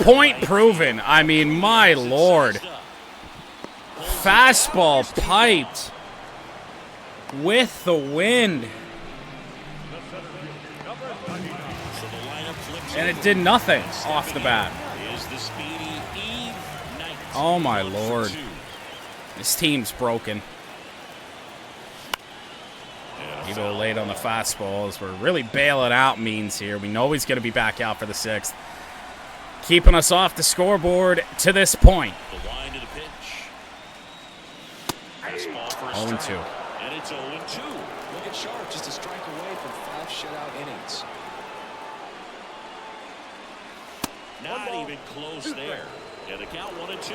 Point proven. I mean, my lord. Fastball piped with the wind, So the lineup flips and over. it did nothing off the bat. Is the speedy Eve Knight. Oh, my 1 for lord. 2. This team's broken. You go late on the fastballs. We're really bailing out Means here. We know he's going to be back out for the 6th. Keeping us off the scoreboard to this point. The line to the pitch. Fastball for a 0-2. strike. And it's 0-2. Look at Sharp, just a strike away from 5 shutout innings. Not even close there. Yeah, the count 1-2.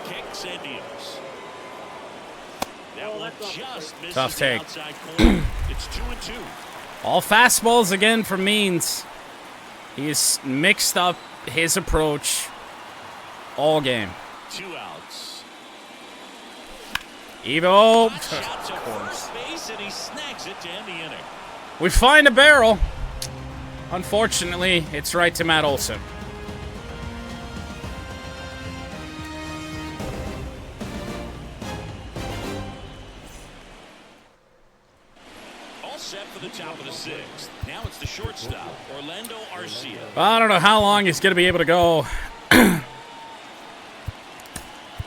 Kicks and deals. That one just misses Tough the take. outside corner. It's 2-2. All fastballs again for Means. He's mixed up his approach all game. 2 outs. Evo. Shot to first base, and he snags it to end the inning. We find a barrel. Unfortunately, it's right to Matt Olson. All set for the top of the 6th. Now it's the shortstop, Orlando Arcia. I don't know how long he's going to be able to go. But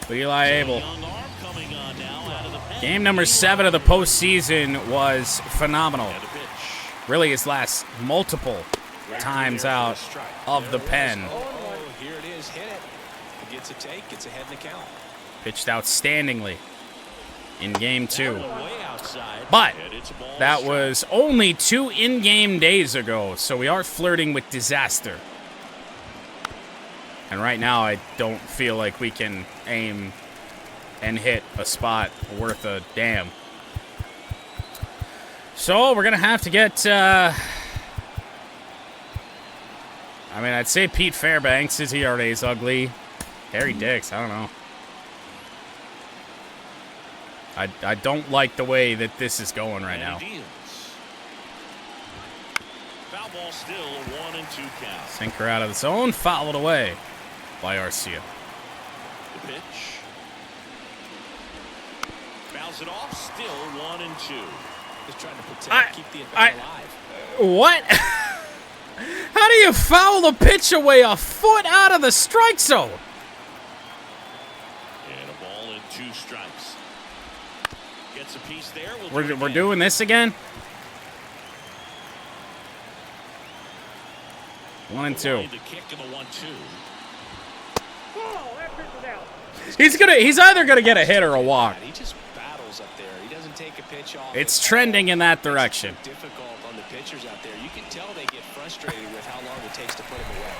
Eli Abel. Young arm coming on now out of the pen. Game number 7 of the postseason was phenomenal. And a pitch. Really his last multiple times out of the pen. Oh, here it is. Hit it. He gets a take. Gets ahead in the count. Pitched outstandingly in Game 2. Way outside, But and it's a ball that strike. was only 2 in-game days ago, so we are flirting with disaster. And right now, I don't feel like we can aim and hit a spot worth a damn. So we're going to have to get... I mean, I'd say Pete Fairbanks. His ERA is ugly. Harry Dix, I don't know. I don't like the way that this is going right now. And he deals. Foul ball still, a 1-2 count. Sinker out of the zone, fouled away by Arcia. The pitch. Fouls it off, still 1-2. Just trying to protect, keep the at-bat alive. What? How do you foul the pitch away a foot out of the strike zone? And a ball and 2 strikes. Gets a piece there. We're doing this again? 1-2. The kick and the 1-2. Ball, that pitch is out. He's either gonna get a hit or a walk. He just battles up there. He doesn't take a pitch off. It's trending in that direction. It's difficult on the pitchers out there. You can tell they get frustrated with how long it takes to put him away.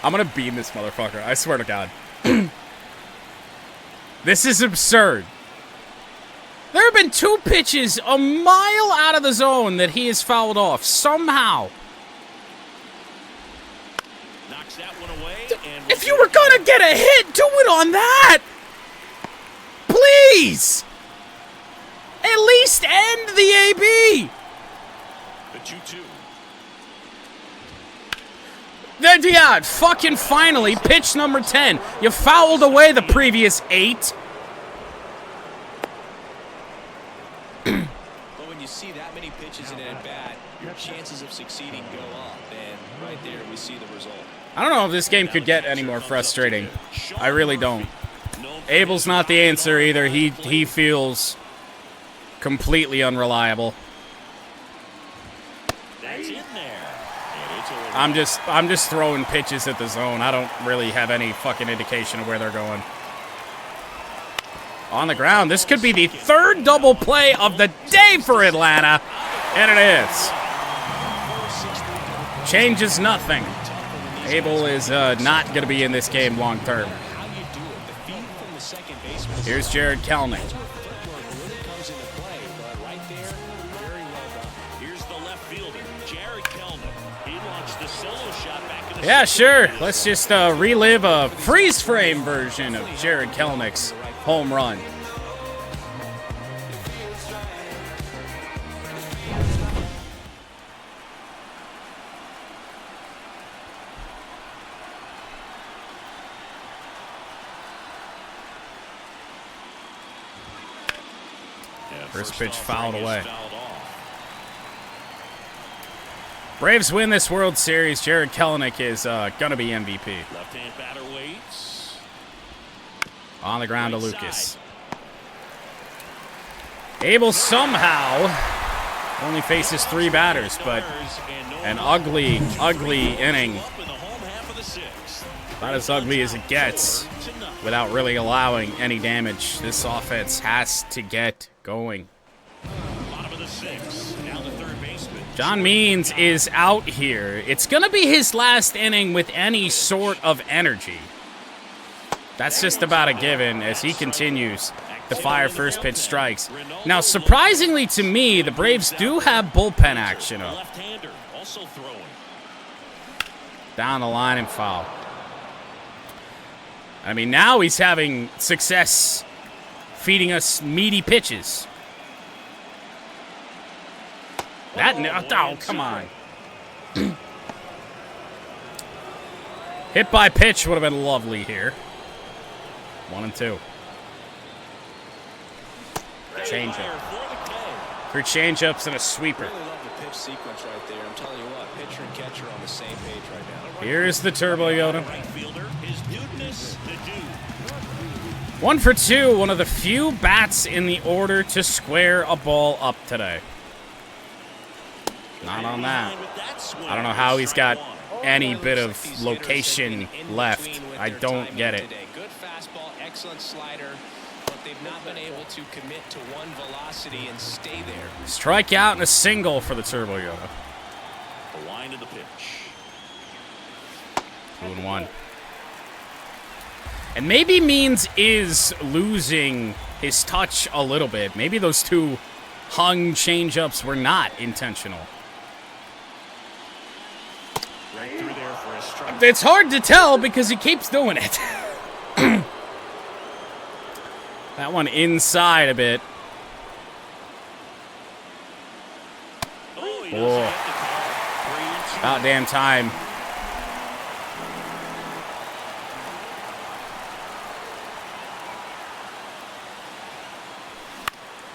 I'm gonna beam this motherfucker. I swear to God. This is absurd. There have been 2 pitches a mile out of the zone that he has fouled off somehow. Knocks that one away. And If you were gonna get a hit, do it on that. Please. At least end the AB. the 2-2. Yeah, fucking finally, pitch number 10. You fouled away the previous 8. But when you see that many pitches in an at-bat, your chances of succeeding go up. And right there, we see the result. I don't know if this game could get any more frustrating. I really don't. Abel's not the answer either. He feels completely unreliable. That's in there. I'm just throwing pitches at the zone. I don't really have any fucking indication of where they're going. On the ground. This could be the 3rd double play of the day for Atlanta. And it is. Changes nothing. Abel is not going to be in this game long term. Here's Jared Kelnick. Yeah, sure. Let's just relive a freeze frame version of Jared Kelnick's home run. First pitch fouled away. Braves win this World Series. Jared Kelnick is going to be MVP. Left-hand batter waits. On the ground to Lucas. Abel somehow only faces 3 batters, but an ugly, ugly inning. About as ugly as it gets without really allowing any damage. This offense has to get going. Bottom of the 6th. Down to third baseman. John Means is out here. It's going to be his last inning with any sort of energy. That's just about a given as he continues to fire first pitch strikes. Now, surprisingly to me, the Braves do have bullpen action up. Left-hander also throwing. Down the line and foul. I mean, now he's having success feeding us meaty pitches. Oh, come on. Hit by pitch would have been lovely here. 1-2. Changeup. 3 changeups and a sweeper. I really love the pitch sequence right there. I'm telling you what, pitcher and catcher on the same page right now. Here's the Turbo Yoda. Right fielder, his dudeness, the dude. 1 for 2, one of the few bats in the order to square a ball up today. Not on that. I don't know how he's got any bit of location left. I don't get it. Good fastball, excellent slider, but they've not been able to commit to one velocity and stay there. Strikeout and a single for the Turbo Yoda. The line of the pitch. 2-1. And maybe Means is losing his touch a little bit. Maybe those 2 hung changeups were not intentional. Right through there for a strike. It's hard to tell because he keeps doing it. That one inside a bit. Oh, he doesn't Whoa. get the call. 3-2. About damn time.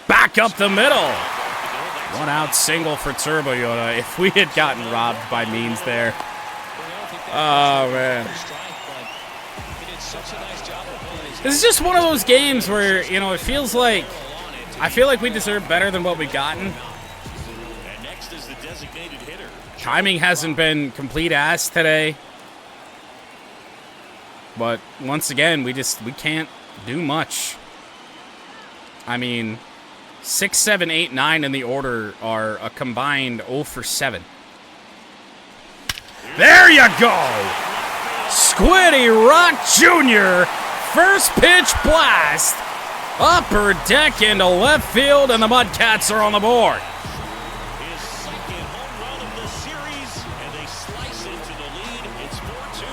Back up the middle. 1 out single for Turbo Yoda. If we had gotten robbed by Means there. Oh, man. This is just one of those games where, you know, it feels like, I feel like we deserve better than what we've gotten. And next is the designated hitter, Timing hasn't been complete ass today. But once again, we can't do much. I mean, 6, 7, 8, 9 in the order are a combined 0 for 7. There you go! Squiddy Rock Jr. First pitch blast. Upper deck into left field, and the Mudcats are on the board. His second home run of the series, and they slice into the lead. It's 4-2.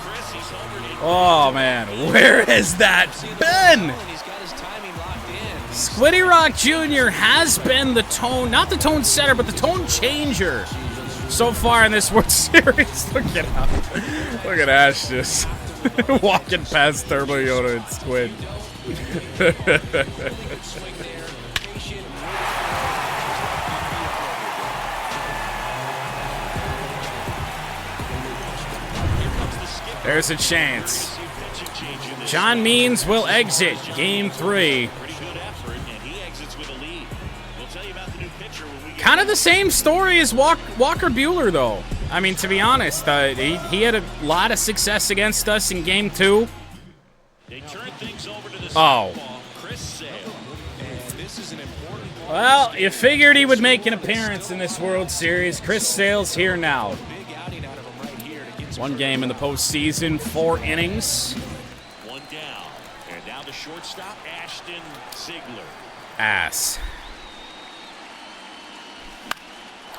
Chris, he's homered in. Oh, man. Where has that been? He's got his timing locked in. Squiddy Rock Jr. has been the tone, not the tone setter, but the tone changer so far in this World Series. Look at him. Look at Ash just walking past Turbo Yoda and Squid. There's a chance. John Means will exit Game 3. Kind of the same story as Walker Buehler, though. I mean, to be honest, he had a lot of success against us in Game 2. Oh. Well, you figured he would make an appearance in this World Series. Chris Sale's here now. One game in the postseason, 4 innings. One down. And now the shortstop, Ashton Ziegler.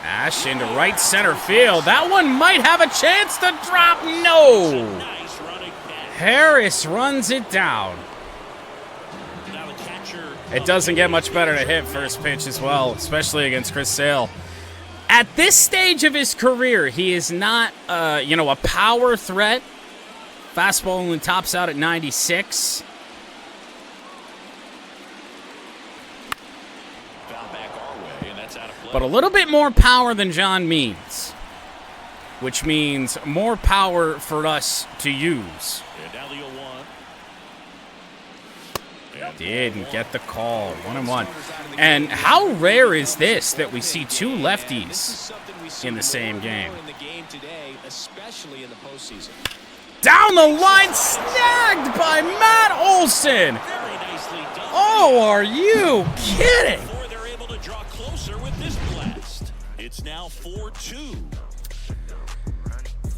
Ash into right center field. That one might have a chance to drop. No. Nice running back. Harris runs it down. Now the catcher. It doesn't get much better to hit first pitch as well, especially against Chris Sale. At this stage of his career, he is not, a power threat. Fastball only tops out at 96. But a little bit more power than John Means, which means more power for us to use. And now the 0-1. Didn't get the call. 1-1. And how rare is this that we see 2 lefties in the same game? Down the line, snagged by Matt Olson. Oh, are you kidding? They're able to draw closer with this blast. It's now 4-2.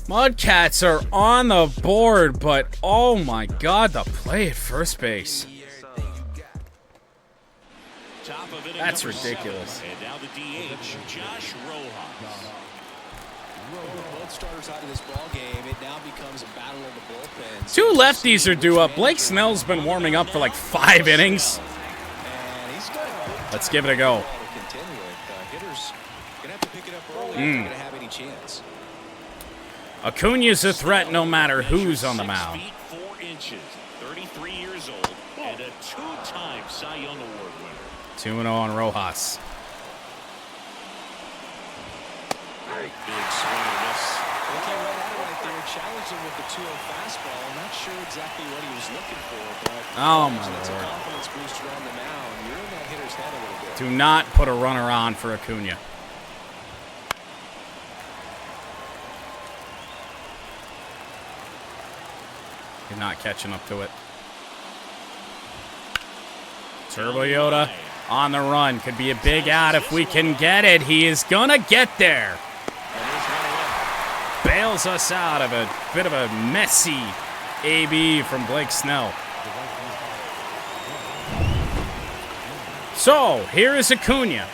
Mudcats are on the board, but oh my God, the play at first base. That's ridiculous. And now the DH, Josh Rojas. Both starters out of this ball game. It now becomes a battle of the bullpens. 2 lefties are due up. Blake Snell's been warming up for like 5 innings. Let's give it a go. Hitters gonna have to pick it up early if they're gonna have any chance. Acuna's a threat no matter who's on the mound. 6 feet 4 inches, 33 years old, and a 2-time Cy Young Award winner. 2-0 on Rojas. Big swing and miss. They came right out right there, challenged him with the 2-0 fastball. I'm not sure exactly what he was looking for, but Oh my it's a Lord. confidence booster on the mound. You're in that hitter's head a little bit. Do not put a runner on for Acuna. You're not catching up to it. Turbo Yoda on the run. Could be a big out if we can get it. He is gonna get there. Bails us out of a bit of a messy AB from Blake Snell. So, here is Acuna.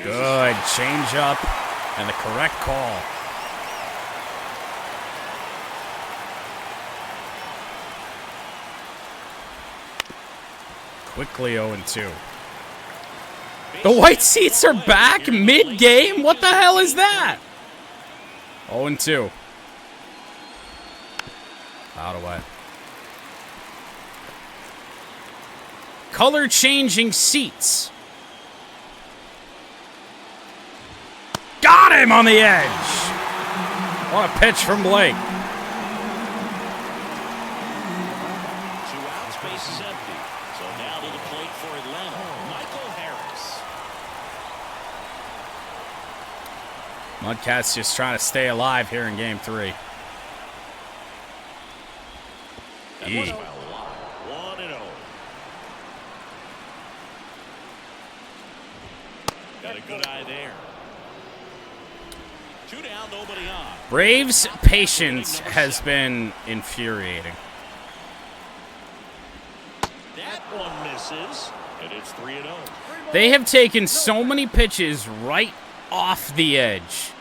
Good changeup and the correct call. Quickly 0-2. The white seats are back mid-game? What the hell is that? 0-2. Out away. Color changing seats. Got him on the edge. What a pitch from Blake. 2 outs, base is empty. So now to the plate for Atlanta, Michael Harris. Mudcats just trying to stay alive here in Game 3. That was by a lot. 1-0. Got a good eye there. 2 down, nobody on. Braves' patience has been infuriating. That one misses, and it's 3-0. They have taken so many pitches right off the edge.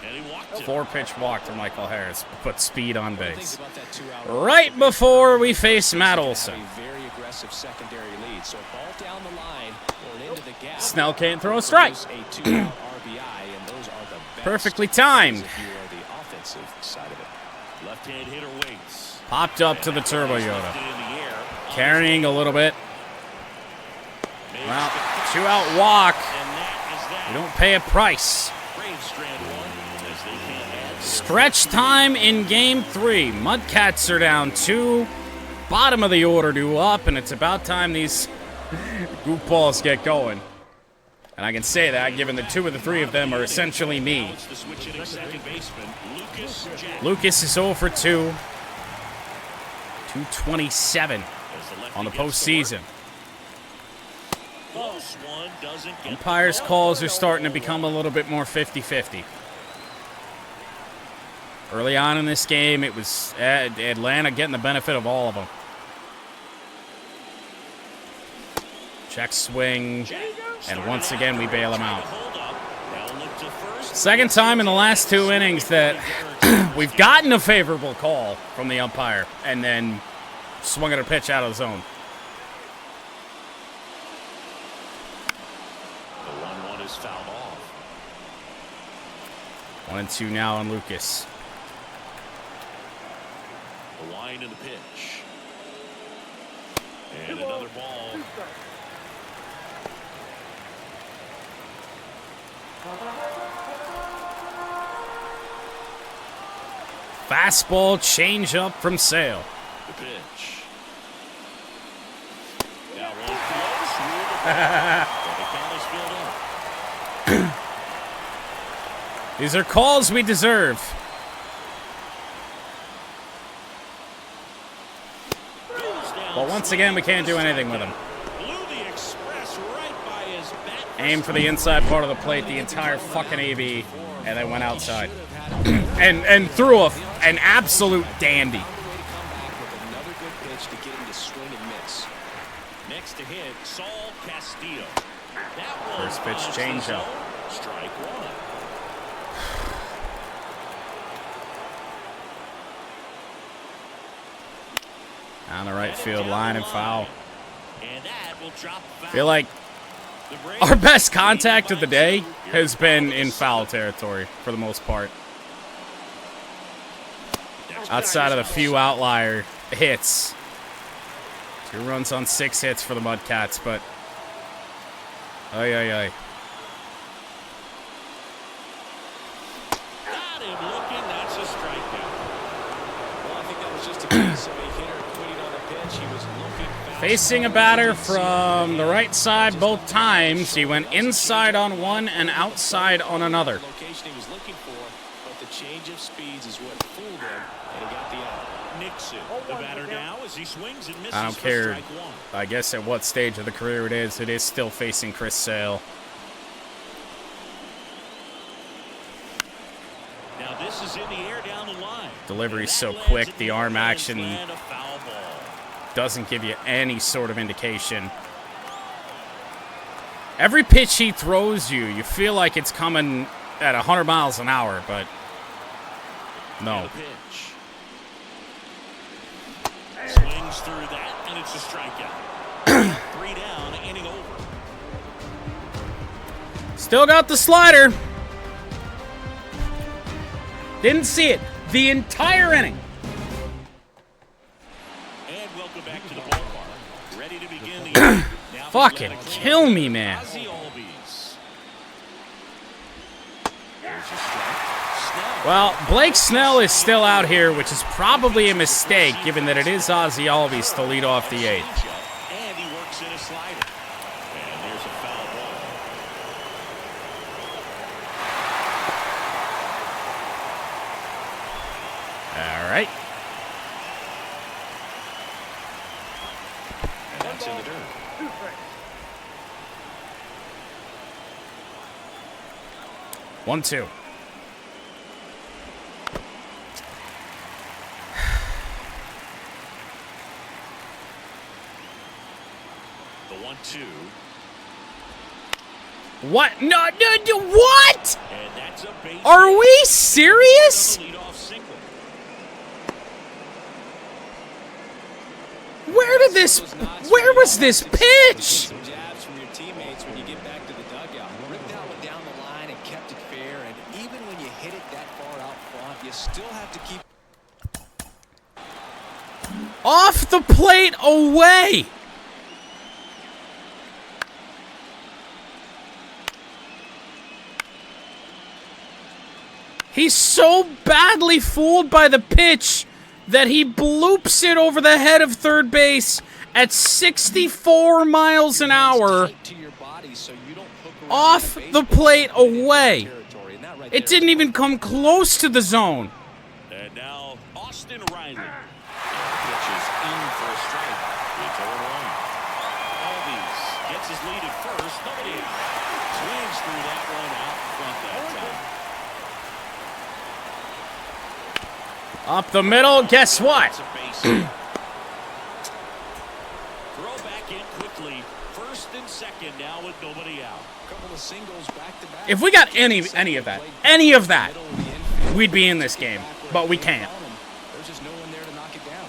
And he walked it. 4-pitch walk to Michael Harris. Put speed on base. About that 2-out Right before we face Matt Olson. a very aggressive secondary lead. So ball down the line or into the gap. Snell can't throw a strike. A 2-out RBI, and those are the best Perfectly timed. if you are the offensive side of it. Left-hand hitter waits. Popped up to the Turbo Left Yoda. it in the air. Carrying a little bit. Makes Well, the- 2-out walk. And that is that. You don't pay a price. Braves strand one as they can't add. Stretch time in Game 3. Mudcats are down 2. Bottom of the order due up, and it's about time these goofballs get going. And I can say that, given that 2 of the 3 of them are essentially me. It's the switch hitting second baseman, Lucas Jack. Lucas is 0 for 2. 227 As the lefty on the gets to postseason. work. Close one, doesn't get the Umpires' call. calls are starting to become a little bit more 50-50. Early on in this game, it was Atlanta getting the benefit of all of them. Check swing, and once again we bail him out. Second time in the last 2 innings that we've gotten a favorable call from the umpire and then swung at a pitch out of the zone. The 1-1 is fouled off. 1-2 now on Lucas. The wind and the pitch. And another ball. Fastball changeup from Sale. The pitch. That one close. Ruled the ball. But the count is filled up. These are calls we deserve. Goes down. But once again, we can't do anything with them. Blew the express right by his bat. Aim for the inside part of the plate, the entire fucking AB, and then went outside. and threw an absolute dandy. Way to come back with another good pitch to get him to swing and miss. Next to hit, Saul Castillo. That one First pitch finds the changeup. zone. Strike one. On the right field line and foul. And that will drop foul. Feel like The Braves our best lead contact of the by day 2 here has been in the foul seventh. territory for the most part. Next Outside of the few outlier hits. 2 runs on 6 hits for the Mudcats, but ay. got him looking. That's a strikeout. Well, I think that was just a case of a hitter quitting on the pitch. He was looking fast. Facing a batter from the right side both times. He went inside on one and outside on another. Location he was looking for, but the change of speeds is what fooled him, and he got the out. Nixon, the batter now as he swings and misses I don't for care, strike one. I guess, at what stage of the career it is still facing Chris Sale. Now this is in the air down the line. Delivery's And so that quick, lands the at arm other action land, a foul ball. doesn't give you any sort of indication. Every pitch he throws you feel like it's coming at 100 miles an hour, but no. And the pitch. Swings through that, and it's a strikeout. 3 down, inning over. Still got the slider. Didn't see it the entire inning. And welcome back to the ballpark. Ready to begin the inning. Now the Fucking Atlantic kill me, man. Ozzie Albies. There's your strike. Snell. Well, Blake Snell is still out here, which is probably a mistake, given that it is Ozzie Albies to lead off the 8th. And he works in a slider. And there's a foul ball. And that's in the dirt. 2 strikes. 1-2. The 1-2. What? No, what? And that's a base Are hit. we serious? Leadoff single. Where was this pitch? Some jabs from your teammates when you get back to the dugout. Ripped that one down the line and kept it fair. And even when you hit it that far out front, you still have to keep. Off the plate, away. He's so badly fooled by the pitch that he bloops it over the head of third base at 64 miles an hour off the plate away. It didn't even come close to the zone. And now Austin Riley. Pitches in for a strike. It's 0-1. Albies gets his lead at first. Nobody swings through that one out front that time. Up the middle, guess what? It's a base hit. Throw back in quickly. First and second now with nobody out. Couple of singles back to back. If we got any of that, we'd be in this game, but we can't. There's just no one there to knock it down.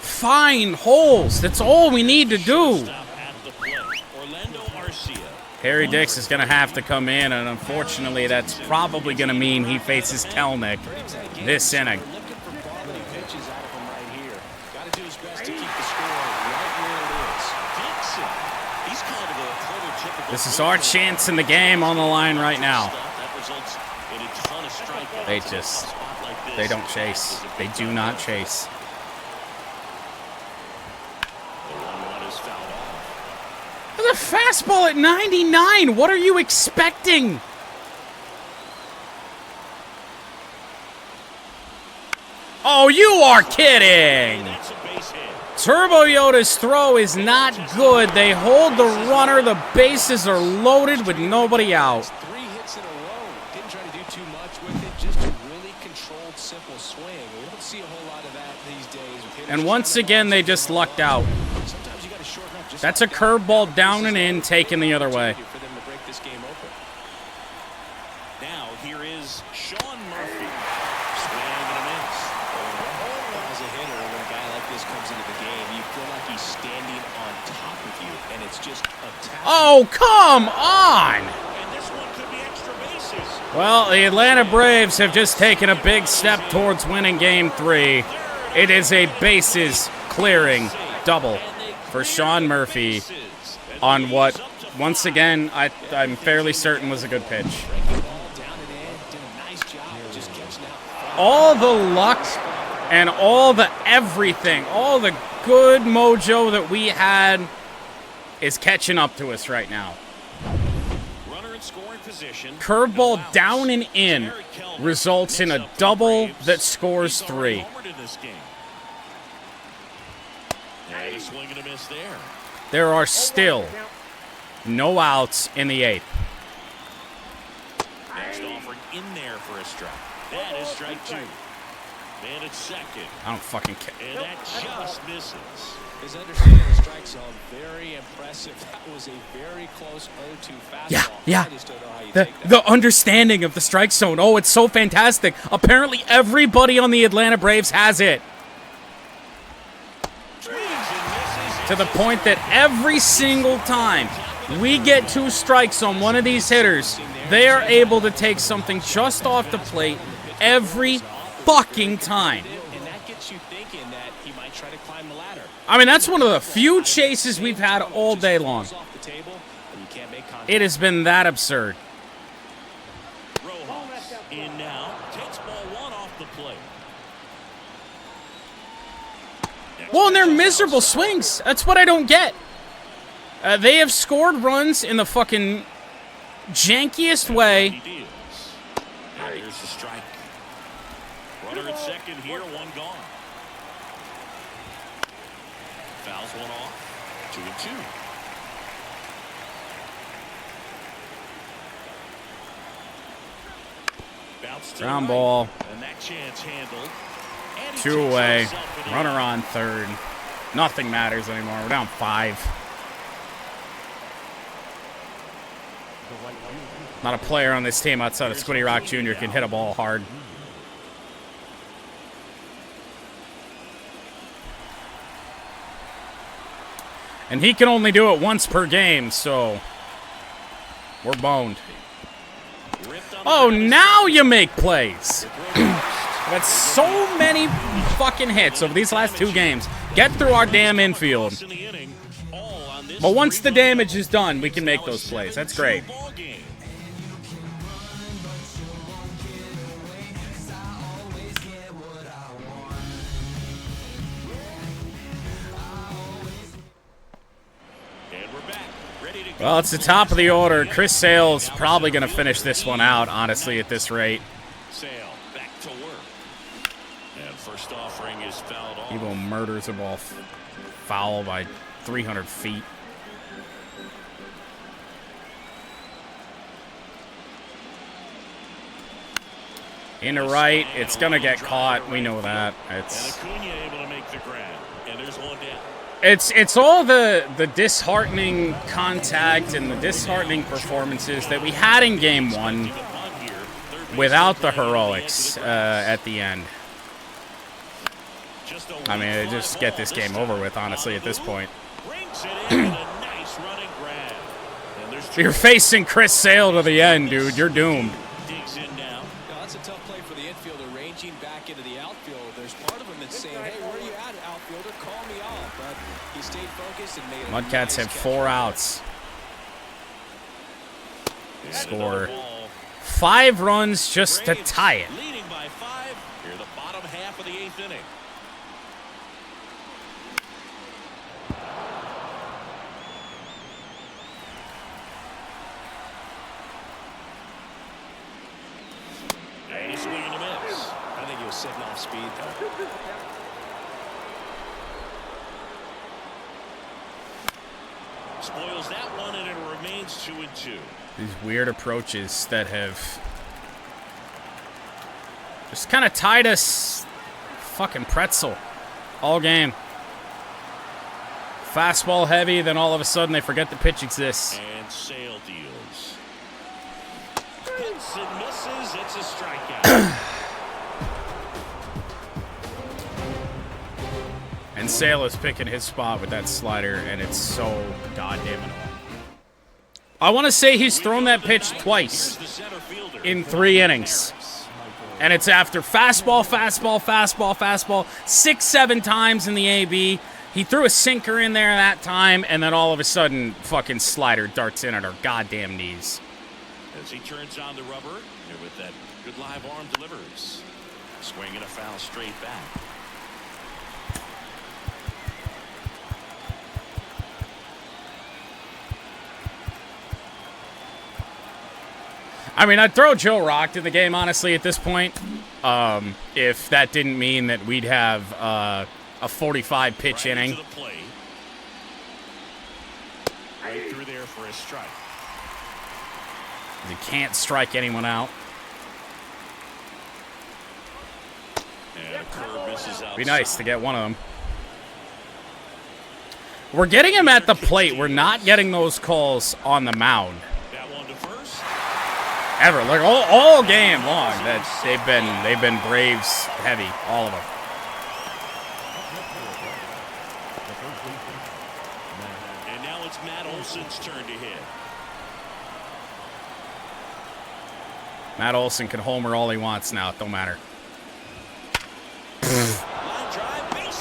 Find holes. That's all we need to do. Stop at the plate. Orlando Arcia. Harry Dix is going to have to come in, and unfortunately, that's probably going to mean he faces Kelnick this inning. Looking for quality pitches out of him right here. Got to do his best to keep the score right where it is. Dixon. He's kind of a prototypical. This is our chance in the game on the line right now. That results in a ton of strikeouts. They in a just- tough spot like this. They don't chase. They do not chase. The 1-1 is fouled off. There's a fastball at 99. What are you expecting? Oh, you are kidding. That's a base hit. Turbo Yoda's throw is not good. They hold the runner. The bases are loaded with nobody out. 3 hits in a row. Didn't try to do too much with it. Just a really controlled, simple swing. We don't see a whole lot of that these days. With hitters And once trying to again, they bounce just it lucked out. Sometimes you got to shorten up just That's a like that. curveball down and in, taken the other way. For them to break this game open. Now here is Sean Murphy. Swing and a miss. As a hitter, when a guy like this comes into the game, you feel like he's standing on top of you, and it's just attack. Oh, come on. And this one could be extra bases. Well, the Atlanta Braves have just taken a big step towards winning Game 3. It is a bases clearing double for Sean Murphy on what, once again, I'm fairly certain was a good pitch. Ball down and in, did a nice job just catching out. All the luck and all the everything, all the good mojo that we had is catching up to us right now. Runner in scoring position. Curveball down and in results in a double that scores 3. Homered in this game. And a swing and a miss there. There are still no outs in the 8th. Next offering in there for a strike. That is strike 2. And it's second. I don't fucking care. And that just misses. His understanding of the strike zone, very impressive. That was a very close 0-2 fastball. Yeah. I just don't know how you The, take that. the understanding of the strike zone. Oh, it's so fantastic. Apparently everybody on the Atlanta Braves has it. Swings and misses. To the point that every single time we get 2 strikes on one of these hitters, they are able to take something just off the plate every fucking time. And that gets you thinking that he might try to climb the ladder. I mean, that's one of the few chases we've had all day long. Off the table, and you can't make contact. It has been that absurd. Rojas in now. Takes ball 1 off the plate. Well, and they're miserable swings. That's what I don't get. They have scored runs in the fucking jankiest way. He deals. There's the strike. Runner at second here, 1 gone. Fouls one off. 2-2. Ground ball. And that chance handled. 2 away. Runner on third. Nothing matters anymore. We're down 5. Not a player on this team outside of Squiddy Rock Jr. can hit a ball hard. And he can only do it once per game, so we're boned. Oh, now you make plays. That's so many fucking hits over these last 2 games. Get through our damn infield. But once the damage is done, we can make those plays. That's great. Well, it's the top of the order. Chris Sale's probably going to finish this one out, honestly, at this rate. Sale back to work. And first offering is fouled off. Evo murders a ball foul by 300 feet. Into right, it's going to get caught. We know that. It's Acuna able to make the grab. And there's one down. It's all the disheartening contact and the disheartening performances that we had in Game 1 without the heroics at the end. I mean, just get this game over with, honestly, at this point. You're facing Chris Sale to the end, dude. You're doomed. That's a tough play for the infielder, ranging back into the outfield. There's part of him that's saying, hey, where are you at, outfielder? Call me off. But he stayed focused and made a Mudcats have 4 outs. Score 5 runs just to tie it. Leading by 5 here, the bottom half of the 8th inning. And he's swinging a miss. I think he was sitting off speed, though. Spoils that one, and it remains 2-2. These weird approaches that have just kind of tied us fucking pretzel all game. Fastball heavy, then all of a sudden they forget the pitch exists. And Sale deals. Hits and misses. It's a strikeout. And Sale is picking his spot with that slider, and it's so goddamn annoying. I want to say he's thrown that pitch twice in 3 innings. And it's after fastball, fastball, fastball, fastball, 6-7 times in the AB. He threw a sinker in there that time, and then all of a sudden, fucking slider darts in at our goddamn knees. As he turns on the rubber, and with that good live arm delivers. Swinging a foul straight back. I mean, I'd throw Joe Rock to the game, honestly, at this point, if that didn't mean that we'd have a 45-pitch inning. Right through there for a strike. You can't strike anyone out. And a curve misses out. Be nice to get one of them. We're getting him at the plate. We're not getting those calls on the mound. That one to first. Ever, like all game long, that they've been Braves heavy, all of them. And now it's Matt Olson's turn to hit. Matt Olson can homer all he wants now. It don't matter.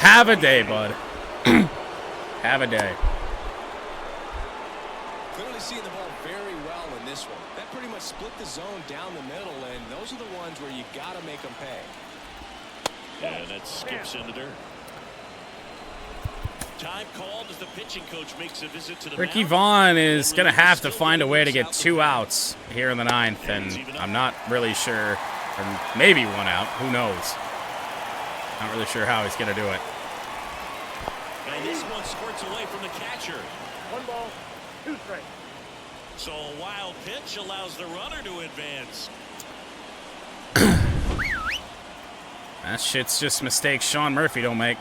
Have a day, bud. Have a day. Clearly seeing the ball very well in this one. That pretty much split the zone down the middle, and those are the ones where you got to make them pay. And that skips into dirt. Time called as the pitching coach makes a visit to the Ricky mound. Vaughn is going to have to find a way to get 2 outs here in the 9th, and I'm not really sure, or maybe 1 out, who knows. Not really sure how he's going to do it. And this one squirts away from the catcher. 1 ball, 2 strikes. So a wild pitch allows the runner to advance. That shit's just mistakes Sean Murphy don't make.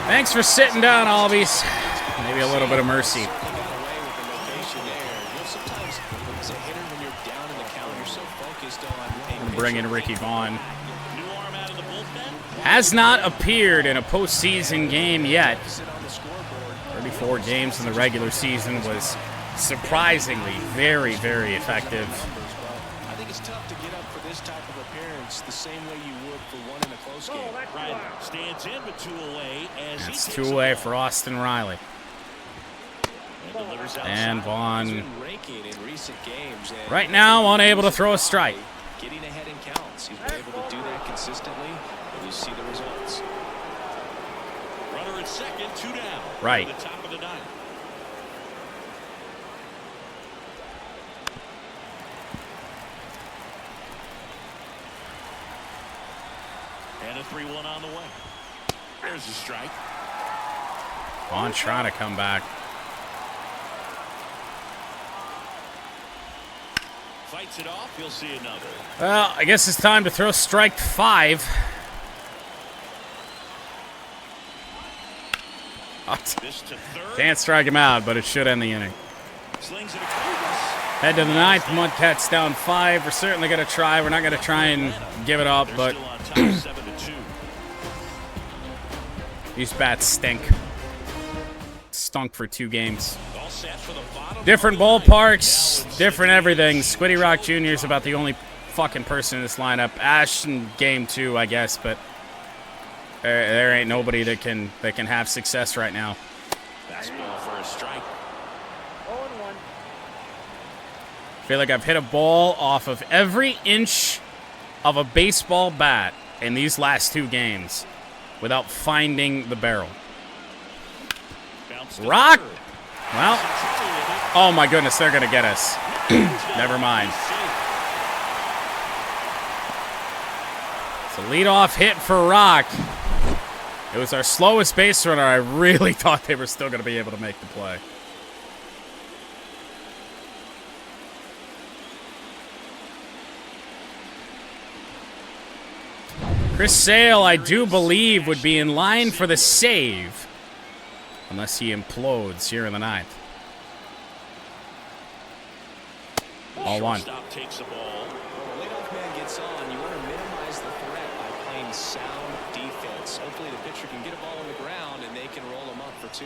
Thanks for sitting down, Albies. Maybe a little bit of mercy. Bring in Ricky Vaughn. Has not appeared in a postseason game yet. 34 games in the regular season was surprisingly very, very effective. I think it's tough to get up for this type of appearance the same way you would for one in a close game. Right. Stands in with 2 away as That's 2 away for Austin Riley. And Vaughn, right now, unable to throw a strike. Getting ahead in counts. He's been able to do that consistently, and you see the results. Runner at second, 2 down. Right. At the top of the 9th. And a 3-1 on the way. There's a strike. Vaughn trying to come back. Fights it off. You'll see another. Well, I guess it's time to throw strike 5. This to third. Can't strike him out, but it should end the inning. Slings it across. Head to the 9th. Mudcats down 5. We're certainly going to try. We're not going to try and give it up, but Still on top, 7-2. these bats stink. Stunk for 2 games. All set for the bottom. Different ballparks, different everything. Squiddy Rock Jr. is about the only fucking person in this lineup. Ash in game 2, I guess, but there ain't nobody that can have success right now. Fastball for a strike. 0-1. I feel like I've hit a ball off of every inch of a baseball bat in these last 2 games without finding the barrel. Bounce to Rock! third. Well, oh my goodness, they're going to get us. Never mind. It's a leadoff hit for Rock. It was our slowest base runner. I really thought they were still going to be able to make the play. Chris Sale, I do believe, would be in line for the save. Unless he implodes here in the 9th. All 1. Shortstop takes the ball. When the leadoff man gets on, you want to minimize the threat by playing sound defense. Hopefully the pitcher can get a ball on the ground and they can roll him up for 2.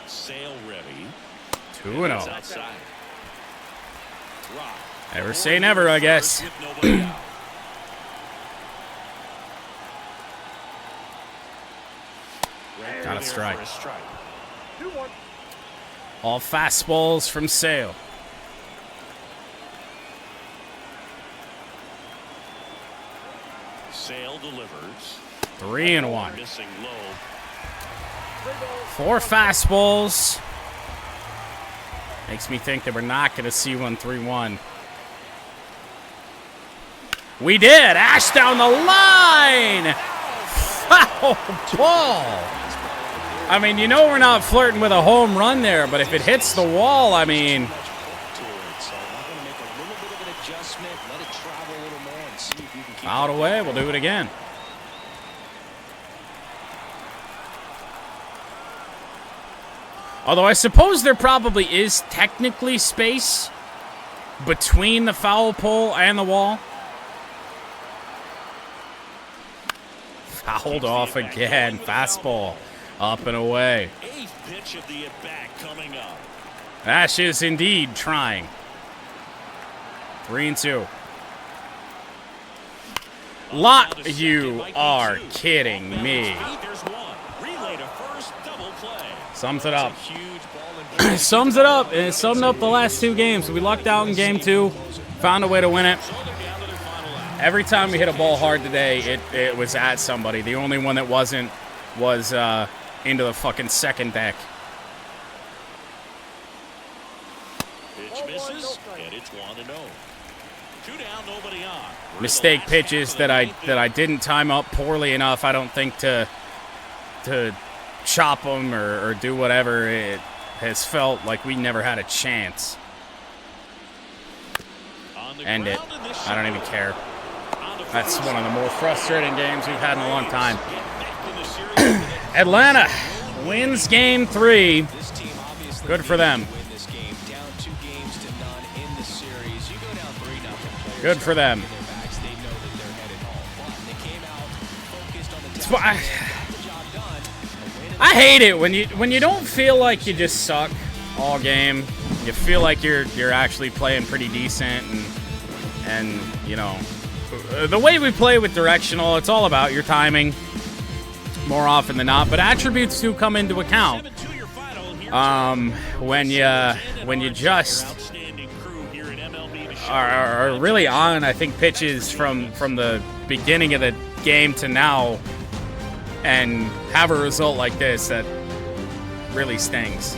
Sale ready. 2-0. Outside. Rock. Never say never, I guess. With nobody out. Got a There strike. for a strike. 2-1. All fastballs from Sale. Sale delivers. 3-1. Missing low. 4 fastballs. Makes me think that we're not going to see 3-1. We did. Ash down the line. Foul ball. I mean, you know we're not flirting with a home run there, but if it hits the wall, I mean... Fouled away. We'll do it again. Although I suppose there probably is technically space between the foul pole and the wall. Fouled off again. Fastball. Up and away. 8th pitch of the at-bat coming up. Ash is indeed trying. 3-2. You are kidding me. There's one. Relay to first, double play. Sums it up. Huge ball in Sums it up. And it summed up the last 2 games. We lucked out in game 2. Found a way to win it. So they're down to their final out. Every time we hit a ball hard today, it was at somebody. The only one that wasn't was into the fucking second deck. Pitch misses, and it's 1-0. 2 down, nobody on. mistake pitches that I didn't time up poorly enough, I don't think, to chop them or do whatever. It has felt like we never had a chance. End it. I don't even care. That's one of the more frustrating games we've had in a long time. Atlanta wins game 3. Good for them. Good for them. I hate it when you don't feel like you just suck all game. You feel like you're actually playing pretty decent, and you know, the way we play with directional, it's all about your timing more often than not, but attributes do come into account. When you just are really on, I think, pitches from the beginning of the game to now, and have a result like this that really stings.